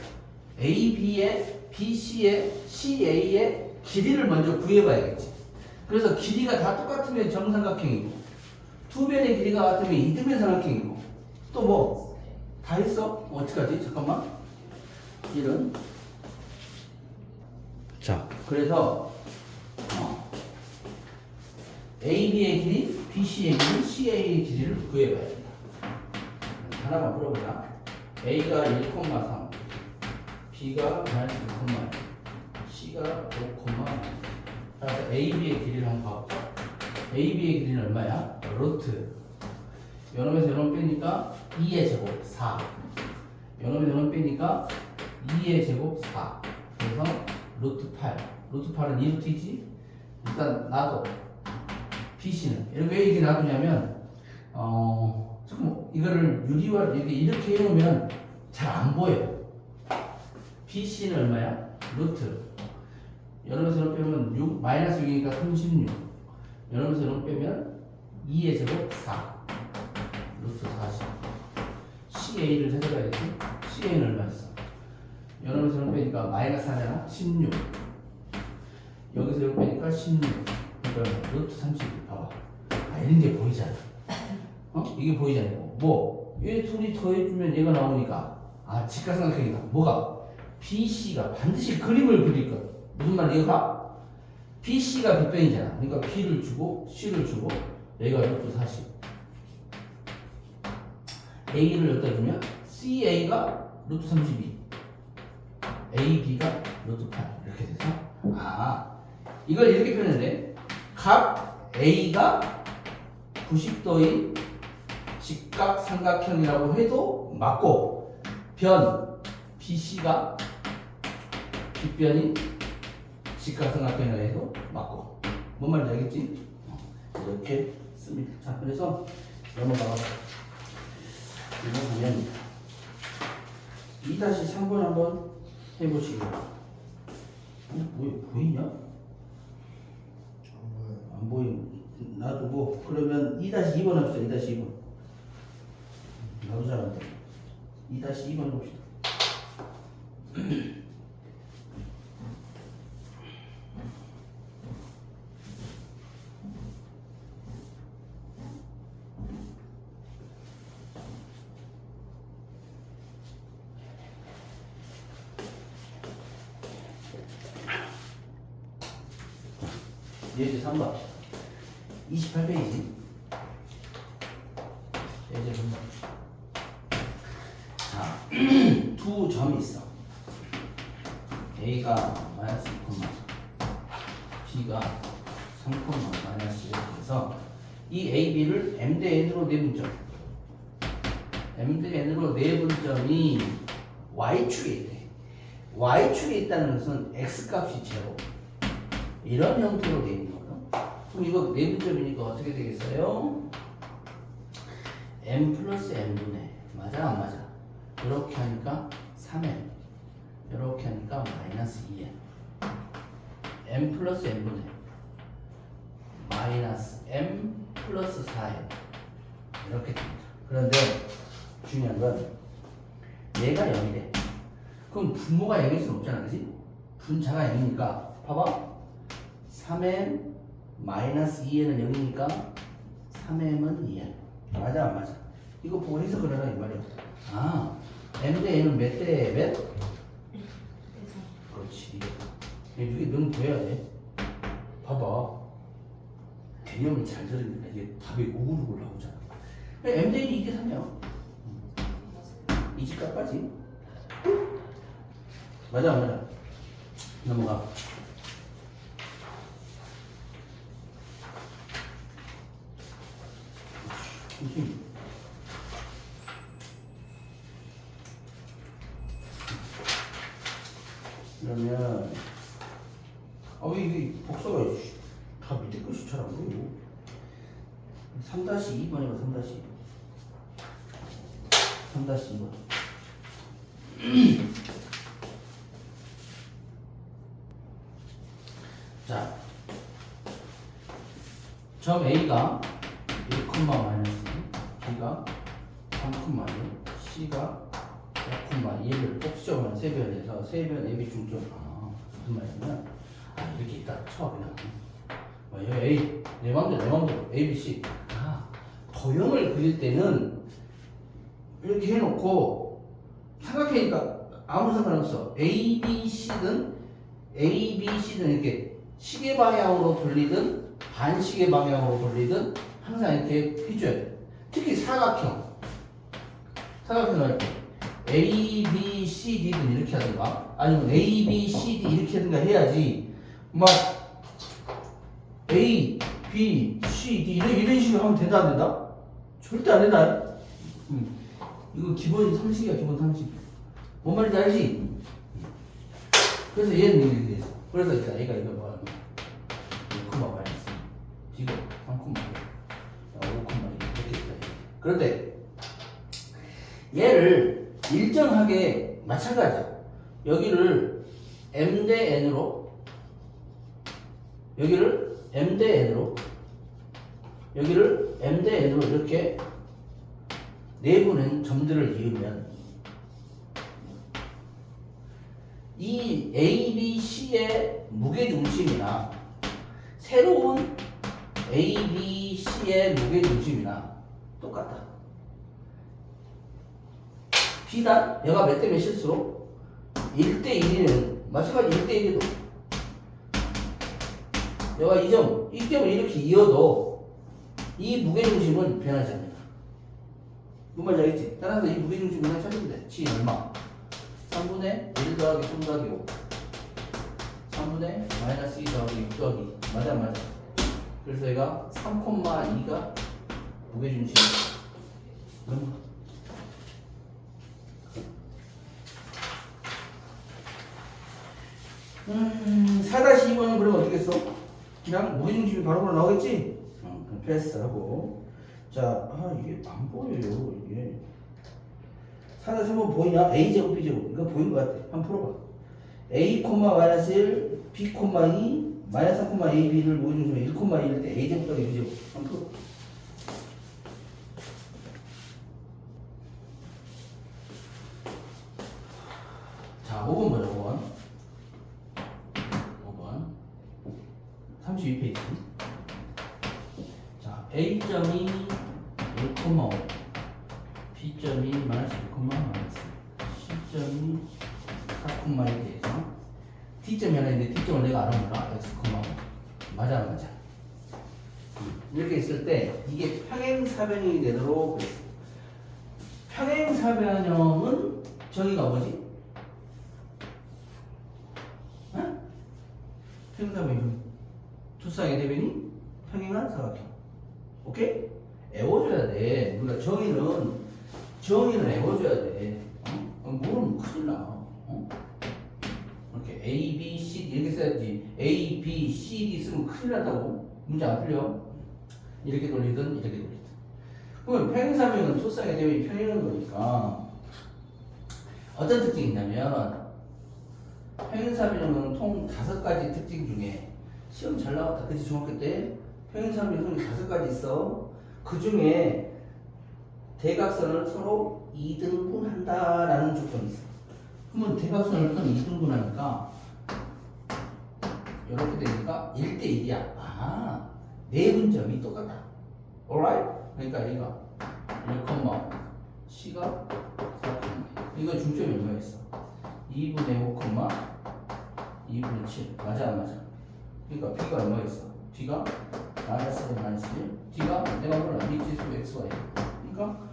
AB의 BC의 CA의 길이를 먼저 구해봐야겠지. 그래서 길이가 다 똑같으면 정삼각형이고 두 변의 길이가 같으면 이등변 삼각형이고 또 뭐 다 했어? 어떡하지? 잠깐만. 이런. 자, 그래서 AB의 길이, BC의 길이, CA의 길이를 구해봐야 된다. 하나만 풀어보자. A가 1,3, B가 마이너스 1,1, C가 5, 따라서 AB의 길이를 한번 봐볼까? AB의 길이는 얼마야? 루트 요놈에서 요놈 빼니까 2의 제곱 4 요놈에서 요놈 빼니까 2의 제곱 4 그래서 루트 8 루트 8은 2루트이지? 일단 놔둬. BC는 왜 이렇게 놔두냐면 조금 이거를 유리화 이렇게 해놓으면 잘 안 보여. BC는 얼마야? 루트 여러분에서 이런 빼면 6 마이너스 6이니까 36 여러분에서 이런 빼면 2의 제곱 4 루트 40 CA를 찾아가야지. CA는 얼마였어? 여러분에서 이런 빼니까 마이너스 4잖아. 16 여기서 이런 빼니까 16 그러니까 루트 30 봐봐. 이런 게 보이잖아. 이게 보이잖아. 얘 둘이 더해주면 얘가 나오니까 직각삼각형이다. 뭐가? BC가 반드시 그림을 그릴 거야. 무슨 말이야? BC가 빗변이잖아. 그러니까 B를 주고 C를 주고 얘가 루트 40 A를 여기다 주면 CA가 루트 32 AB가 루트 8 이렇게 돼서 이걸 이렇게 표현했네. 각 A가 90도인 직각삼각형이라고 해도 맞고 변 BC가 빗변인 직각삼각형이라고 해도 맞고 뭔 말인지 알겠지? 이렇게 씁니다. 자, 그래서 넘어가서 M입니다. 2-3번 한번 해보시고. 보이냐? 안 보이면 놔두고. 그러면 2-2번 합시다. 2-2번. 나도 잘한다. 2-2번 해봅시다. 예제 3번 28페이지 예제 3번. 자, 두 점이 있어. A가 마이너스 2, B가 3, 마이너스 1에서 이 A, B를 M 대 N으로 내분점, M 대 N으로 내분점이 Y축에 있대. Y축에 있다는 것은 X값이 제로, 이런 형태로 되어 있는 거예요. 그럼 이거 내분점이니까 어떻게 되겠어요? M 플러스 N분의, 맞아 안 맞아? 이렇게 하니까 3M, 이렇게 하니까 마이너스 2M, M 플러스 N분의 마이너스 M 플러스 4M, 이렇게 됩니다. 그런데 중요한 건 얘가 0이래. 그럼 분모가 0일 수는 없잖아, 그지? 분자가 0이니까 봐봐, 3M 마이너스 2N은 0이니까 3M은 2N. 맞아 안 맞아? 이거 보고 해석을 해라 이 말이야. 아, M 대 N은 몇 대 몇? 그렇지. 이게 넌 보여야 돼. 봐봐, 개념을 잘 들으니까 이게 답이 우글우글 나오잖아. M 대 N이 이게 3이야. 이 집값까지. 맞아 안 맞아? 넘어가. 그러면 왜 이게 복사가 다 밑에 것이 잘 안 보여. 3-2번 해봐. 3-2번. 자, 점 A가 1, 마이너스, B가 3, 1, C가 5, 얘를 복수점을 세변해서 세변 AB 중점. 무슨 말이냐면 이렇게 있다 쳐 그냥. 여기 A 내 맘대로 A, B, C. 도형을 그릴 때는 이렇게 해놓고 삼각형이니까 아무 상관없어. A, B, C든 이렇게 시계 방향으로 돌리든 반시계 방향으로 돌리든 항상 이렇게 해줘야 돼. 특히 사각형 할 때 A, B, C, D든 이렇게 하든가 아니면 A, B, C, D 이렇게 하든가 해야지. 막 A, B, C, D 이런 식으로 하면 된다 안 된다? 절대 안 된다. 이거 기본 상식이야. 기본 상식. 뭔 말인지 알지? 그래서 얘는 이렇게 됐어. 그래서 이제 A가 이거 뭐야? 1, 마이너스 B가 3, 5, 이렇게 있다. 그런데 얘를 일정하게 마찬가지야. 여기를 M 대 N으로, 여기를 M 대 N으로, 여기를 M 대 N으로 이렇게 내보낸 점들을 이으면 이 A, B, C의 무게중심이나 새로운 A, B, C의 무게중심이나 똑같다. 비단 얘가 몇 대 몇일수록 1대 1이는 마찬가지 1대 1이도 얘가 이 점을 이렇게 이어도 이 무게중심은 변하지 않는다. 뭔 말인지 알겠지? 따라서 이 무게중심을 그냥 찾으면 돼. G 얼마? 3분의 1 더하기 3 더하기 5 3분의 마이너스 2 더하기 6 더하기 맞아 안 맞아? 그래서 얘가 3,2가 무게중심이야. 넘어가. 4-2번은 그러면 어떻게 했어? 그냥 무게중심이 바로바로 나오겠지? 그럼 패스하고. 자, 이게 안 보여요, 이게. 4-3번 보이냐? A제곱 B제곱 이거 보인 것 같아. 한번 풀어봐. A, 마이너스 1, B, 2, 마이너스 3, A, B를 모의 중심에 1, 1일 때 A제곱 더하기 B제곱 한번 풀어봐. 자, 5번 보자, 5번. 32페이지. 자, A점이 1,5, B점이 마이너스 1, 마이너스, C점이 4,1에 대해서 D점이 하나 있는데 D점을 내가 알아보라. X, 맞아, 안 맞아? 이렇게 있을 때 이게 평행사변형이 되도록 그랬어. 평행사변형은 정의가 뭐지? 평행사변형 투쌍의 대변이 평행한 사각형. 오케이? 애워줘야 돼. 그러니까 정의는 애워줘야 돼. 모르면 큰일 나. 이렇게 A, B, C 이렇게 써야지. A, B, C, D 쓰면 큰일 난다고. 문제 안 풀려. 이렇게 돌리든 이렇게 돌리든. 그러면 평행사변은 투쌍의 대변이 평행한 거니까 어떤 특징이 있냐면 평행사변형은 총 5가지 특징 중에 시험 잘 나왔다. 그치? 중학교 때 평행사변형이 5가지 있어. 그 중에 대각선을 서로 2등분한다라는 조건이 있어. 그러면 대각선을 서로 2등분하니까 이렇게 되니까 1대1이야. 아, 내분점이 똑같다. alright? 그러니까 여기가 1, C가 4, 이거 중점이 얼마였어? 2분의 5, 2분의 7. 맞아, 안 맞아? 그러니까 B가 얼마였어? B가 마이너스 1, 마이너스 1. D가 내가 몰라. 미지수 XY. 그러니까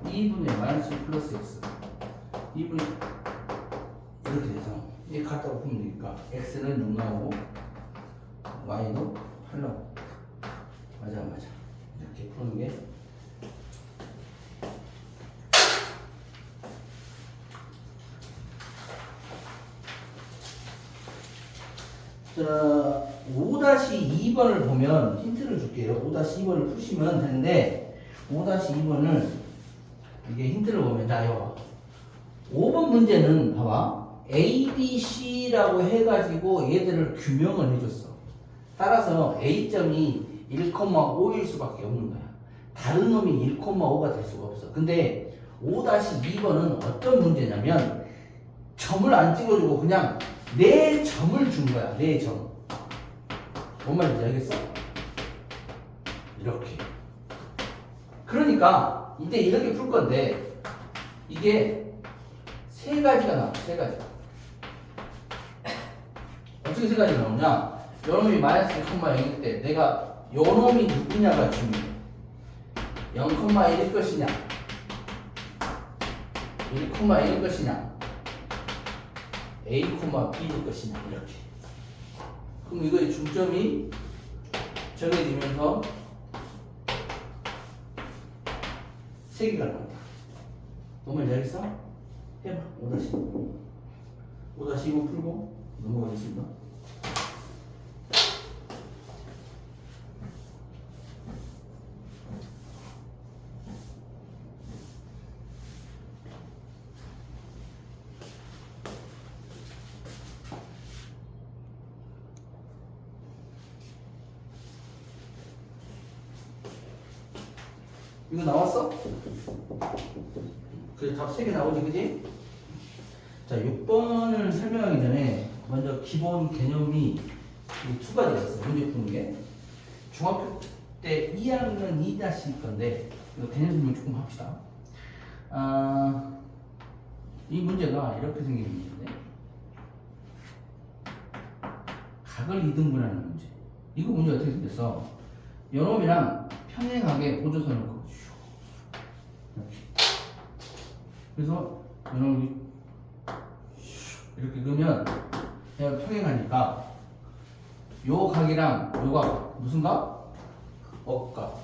2분의 마이너스 1 플러스 X. 2분의 이렇게 돼서 이게 같다고 보면 되니까 X는 6 나오고 Y는 8 나오고. 맞아, 안 맞아? 이렇게 푸는 게 자, 5-2번을 보면 힌트를 줄게요. 5-2번을 푸시면 되는데 5-2번을 이게 힌트를 보면 자, 이거 5번 문제는 봐봐. A, B, C라고 해가지고 얘들을 규명을 해줬어. 따라서 A점이 1,5일 수밖에 없는 거야. 다른 놈이 1,5가 될 수가 없어. 근데 5-2번은 어떤 문제냐면 점을 안 찍어주고 그냥 내 점을 준 거야. 내 점. 뭔 말인지 알겠어? 이렇게. 그러니까 이때 이렇게 풀 건데 이게 3가지가 나와. 3가지. 어떻게 3가지가 나오냐? 요놈이 마이너스 1,0일 때 내가 요놈이 누구냐가 중요해. 0,1일 것이냐 1,1일 것이냐 A, B일 것이냐 이렇게. 그럼 이거의 중점이 정해지면서 3개가 나온다. 너무 잘 알겠어? 해봐. 5-2 풀고 넘어가겠습니다. 이거 나왔어? 그래, 답 3개 나오지, 그지? 자, 6번을 설명하기 전에 먼저 기본 개념이 이 2가지가 있어. 문제 푸는 게. 중학교 때 2학년 2-2 건데, 이거 개념 설명 조금 합시다. 이 문제가 이렇게 생긴 문제인데, 각을 2등분하는 문제. 이거 문제 어떻게 생겼어? 요놈이랑 평행하게 보조선을 그어. 이렇게. 그래서 요놈이 이렇게 그으면 얘가 평행하니까 요 각이랑 요가 무슨 각? 억각.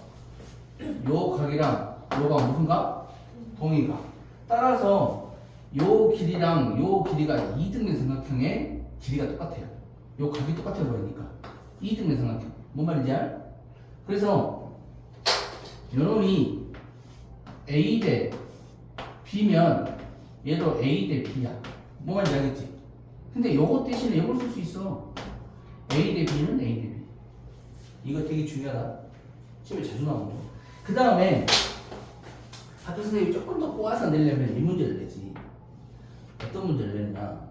요 각이랑 요가 무슨 각? 동의각. 따라서 요 길이랑 요 길이가 2등분 삼각형의 길이가 똑같아요. 요 각이 똑같아 보이니까 2등분 삼각형. 뭔 말인지 알? 그래서 요놈이 A 대 B면 얘도 A 대 B야. 뭐 말인지 알겠지? 근데 요거 대신에 요걸 쓸 수 있어. A 대 B는 A 대 B. 이거 되게 중요하다. 시험에 자주 나오는 거. 그 다음에 학교 선생님이 조금 더 꼬아서 내려면 이 문제를 내지. 어떤 문제를 내느냐.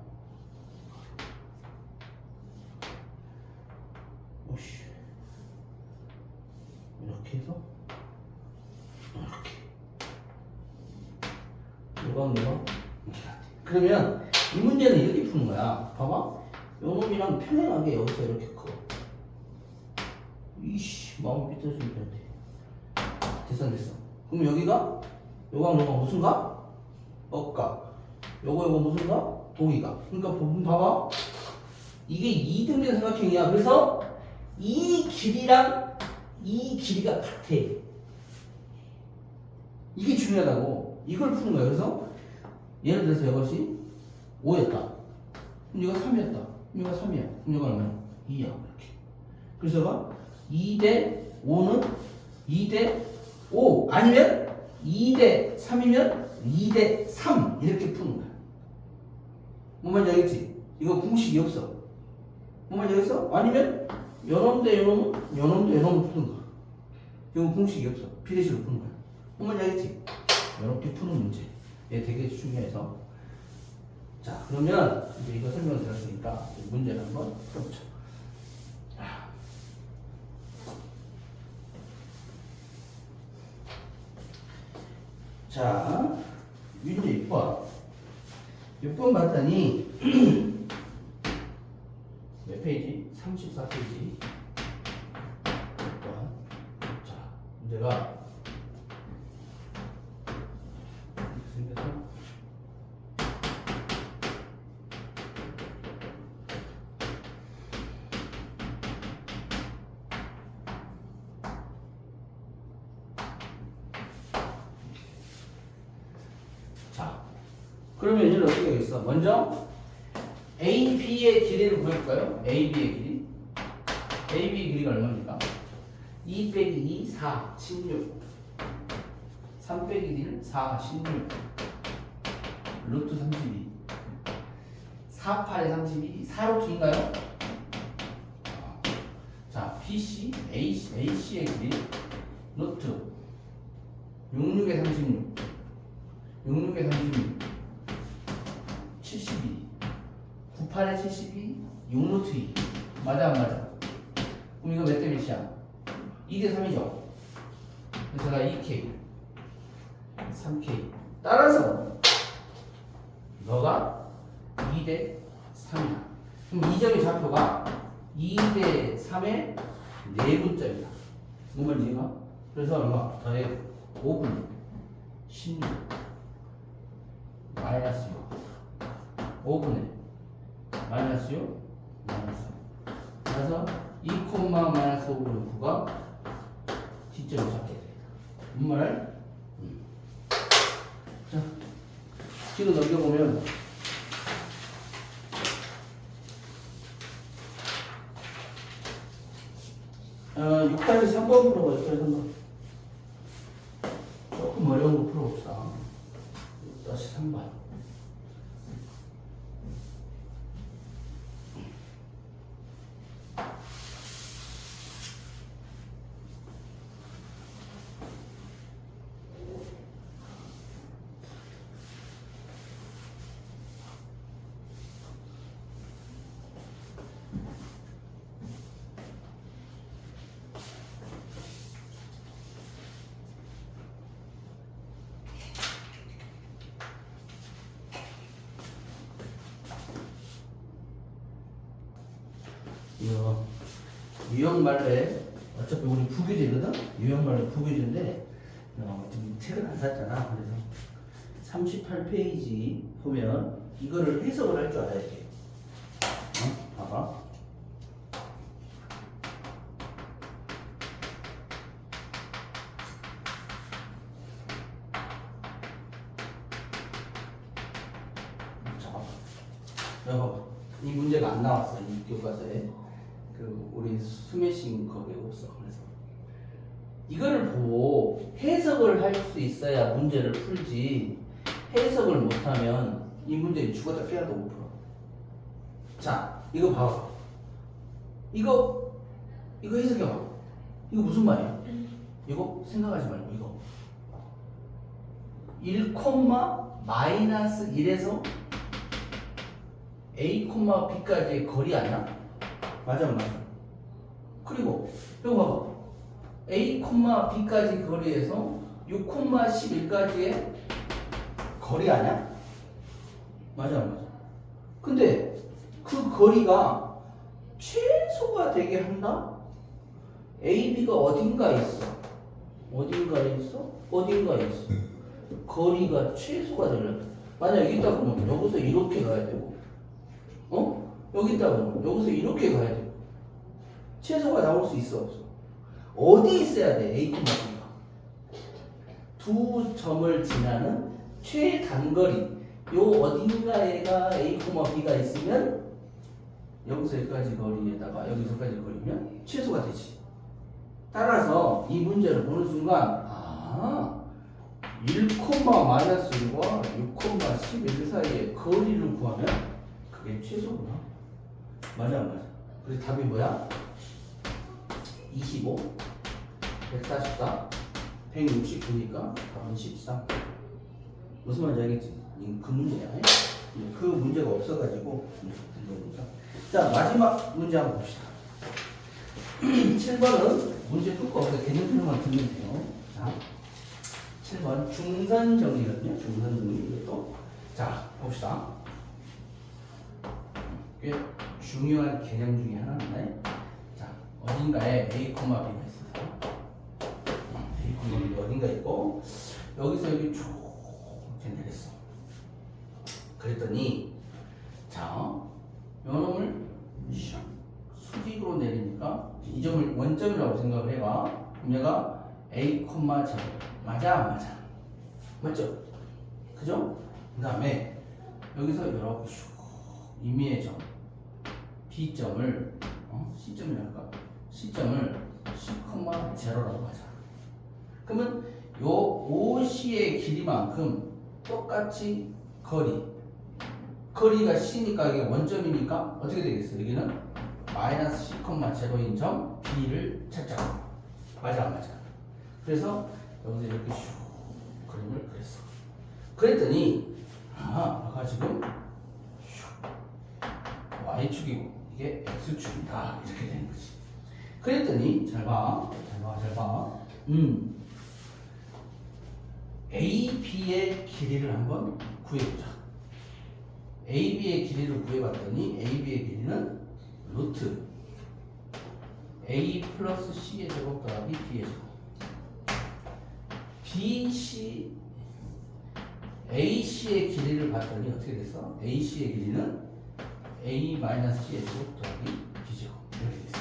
오씨. 이렇게 해서 이렇게. 요강 이렇게 같아. 그러면 이 문제는 이렇게 푸는 거야. 봐봐. 요 놈이랑 평행하게 여기서 이렇게 커. 이씨, 마음이 삐뚤어지면 돼. 됐어. 그럼 여기가 요강 무슨 가? 억각. 요거 무슨 가? 동의가. 그러니까 봐봐. 이게 2등변 삼각형이야. 그래서 이 길이랑 이 길이가 같아. 이게 중요하다고. 이걸 푸는 거야. 그래서 예를 들어서 이것이 5였다. 그럼 이거 3이었다. 그럼 이거 3이야. 그럼 이거 얼마야? 2야. 이렇게. 그래서 2 대 5는 2 대 5 아니면 2 대 3이면 2 대 3 이렇게 푸는 거야. 뭐 말인지 알겠지? 이거 공식이 없어. 뭐 말인지 알겠어? 아니면 요놈 대 요놈은 요놈 대 요놈을 푸는 거야. 이거 공식이 없어. 비례식으로 푸는 거야. 뭐 말인지 알겠지? 이렇게 푸는 문제. 얘 되게 중요해서. 자, 그러면 이제 이거 설명을 드렸으니까 문제를 한번 풀어보자. 자, 문제 6번. 6번 봤더니 몇 페이지? 34페이지. 6번. 자, 문제가 이렇게 생겨서 그러면 얘를 어떻게 하겠어? 먼저 AB의 길이를 구해볼까요? AB의 길이. AB의 길이가 얼마입니까? 2 빼기 2, 4, 16. 3 빼기 1, 4, 16. 루트 32. 4, 8에 32. 4루트인가요? 자, BC, AC의 길이. 루트 66에 36. 66에 36. 72, 98에 72, 6루트 2. 맞아, 안 맞아? 그럼 이거 몇 대 몇이야? 2대 3이죠? 그래서 나 2K, 3K. 따라서 너가 2대 3이야. 그럼 이 점의 좌표가 2대 3의 4분점이다. 뭔 말인지 이해가? 그래서 얼마? 더해 5분 16 마이너스 6. 5분의 마이너스 6 마이너스 3. 그래서 2, 마이너스 5분의 9가 T점을 잡게 됩니다. 뭔 말? 자, 뒤로 넘겨보면 6-3번 풀어봐. 6-3번 조금 어려운 거 풀어봅시다. 6-3번 이거 유형말레 어차피 우리 부교재거든? 유형말레 부교재인데 지금 책을 안 샀잖아. 그래서 38페이지 보면 이거를 해석을 할 줄 알아야 돼. 봐봐. 자, 봐봐. 이 문제가 안 나왔어. 이 교과서에. 우리 수매싱 거기에 없어. 그래서 이거를 보고 해석을 할 수 있어야 문제를 풀지. 해석을 못하면 이 문제는 죽었다 깨어나도 못 풀어. 자, 이거 봐봐. 이거 해석해봐. 이거 무슨 말이야? 이거 생각하지 말고 이거 1, 마이너스 1에서 A, B까지의 거리 아니야? 맞아 안 맞아? 그리고 이거 봐봐. A, B까지 거리에서 6, 11까지의 거리 아니야? 맞아 안 맞아? 근데 그 거리가 최소가 되게 한다? A, B가 어딘가에 있어. 어딘가에 있어? 어딘가에 있어. 거리가 최소가 되려면 만약 여기 있다 보면 여기서 이렇게 가야 되고 여기 있다 보면 여기서 이렇게 가야 되고 최소가 나올 수 있어 없어? 어디 있어야 돼? A, B가 두 점을 지나는 최단거리 요 어딘가에가 A, B가 있으면 여기서 여기까지 거리에다가 여기서까지 거리면 최소가 되지. 따라서 이 문제를 보는 순간 1, 마이너스 1과 6, 11 사이의 거리를 구하면 그게 최소구나. 맞아 안 맞아? 그래서 답이 뭐야? 25, 144, 169니까 답은 13. 무슨 말인지 알겠지? 그 문제야. 그 문제가 없어가지고 거니까. 자, 마지막 문제 한번 봅시다. 7번은 문제 풀 거 없어요. 개념 표현만 들면 돼요. 자, 7번 중선 정리거든요. 중선 정리 이것도. 자, 봅시다. 꽤 중요한 개념 중에 하나인데, 자, 어딘가에 A, B가 있어요. A, B가 어딘가 있고, 여기서 여기 쭉 내렸어. 그랬더니, 자, 요놈을 수직으로 내리니까 이 점을 원점이라고 생각을 해봐. 그럼 얘가 A, 제곱. 맞아 안 맞아? 맞죠? 그죠? 그 다음에 여기서 이렇게 슉 임의의 점 B점을 C점이랄까? C점을 C,0라고 하자. 그러면 요 OC의 길이만큼 똑같이 거리가 C니까 이게 원점이니까 어떻게 되겠어? 여기는 마이너스 C,0인 점 B를 찾자고. 맞아 안 맞아? 그래서 여기서 이렇게 슉 그림을 그렸어. 그랬더니 아까 지금 슉 Y축이고 이게 X축이다 이렇게 되는 거지. 그랬더니 잘 봐. AB의 길이를 한번 구해보자. AB의 길이를 구해봤더니 AB의 길이는 루트 A 플러스 C의 제곱 더하기 B의 제곱. AC의 길이를 봤더니 어떻게 됐어? AC의 길이는 A 마이너스 C의 제곱 더하기 B 제곱 이렇게 됐어.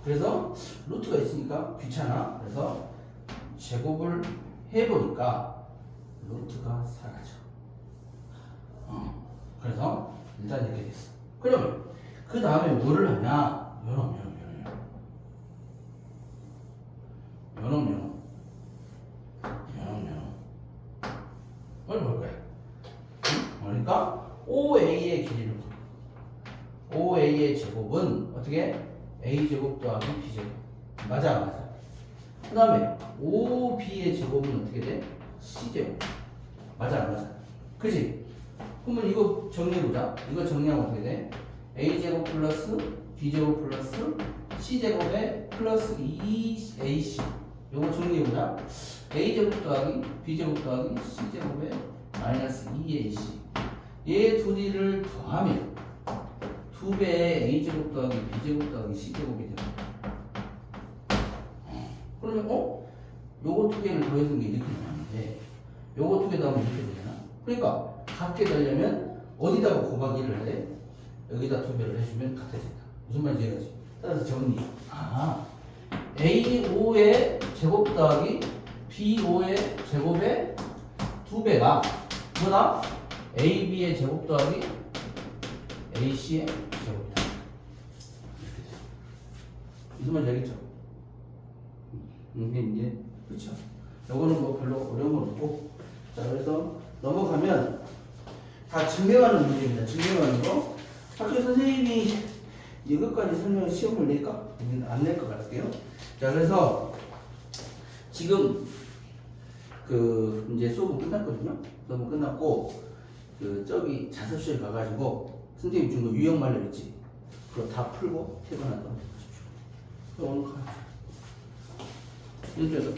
그래서 루트가 있으니까 귀찮아. 그래서 제곱을 해보니까 루트가 사라져. 그래서 일단 이렇게 됐어. 그러면 그 다음에 뭐를 하냐? 요놈 뭘 볼 거야? 그러니까 OA의 길이를 OA의 제곱은 어떻게? A 제곱 더하기 B 제곱. 맞아 안 맞아? 그 다음에 OB의 제곱은 어떻게 돼? C 제곱. 맞아 안 맞아? 그지? 그러면 이거 정리해보자. 이거 정리하면 어떻게 돼? A 제곱 플러스 B 제곱 플러스 C 제곱에 플러스 2AC. 요거 정리해보자. A 제곱 더하기 B 제곱 더하기 C 제곱에 마이너스 2AC. 얘 둘이를 더하면 2배의 A 제곱 더하기 B 제곱 더하기 C 제곱이 됩니다. 그러면 요거 두 개를 더해준 게 이렇게 나왔는데 요거 두 개 더하면 이렇게 되잖아. 그러니까 같게 되려면 어디다가 곱하기를 해야 돼? 여기다 두 배를 해주면 같아진다. 무슨 말인지 이해가지? 따라서 정리. A5의 제곱 더하기 B5의 제곱의 두 배가 뭐다? AB의 제곱 더하기 AC의 제곱이다. 이렇게 돼. 무슨 말인지 알겠죠? 이게 이제 그렇죠. 요거는 뭐 별로 어려운 건 없고, 자 그래서 넘어가면 다 증명하는 문제입니다. 증명하는 거. 학교 선생님이 이것까지 설명 시험을 낼까? 안 낼 것 같아요. 자, 그래서 지금 그 이제 수업은 끝났거든요. 수업은 끝났고 그 저기 자습실 가가지고 선생님 준 거 유형말로 있지. 그거 다 풀고 퇴근하도록 하십시오. 오늘 가자. 일주일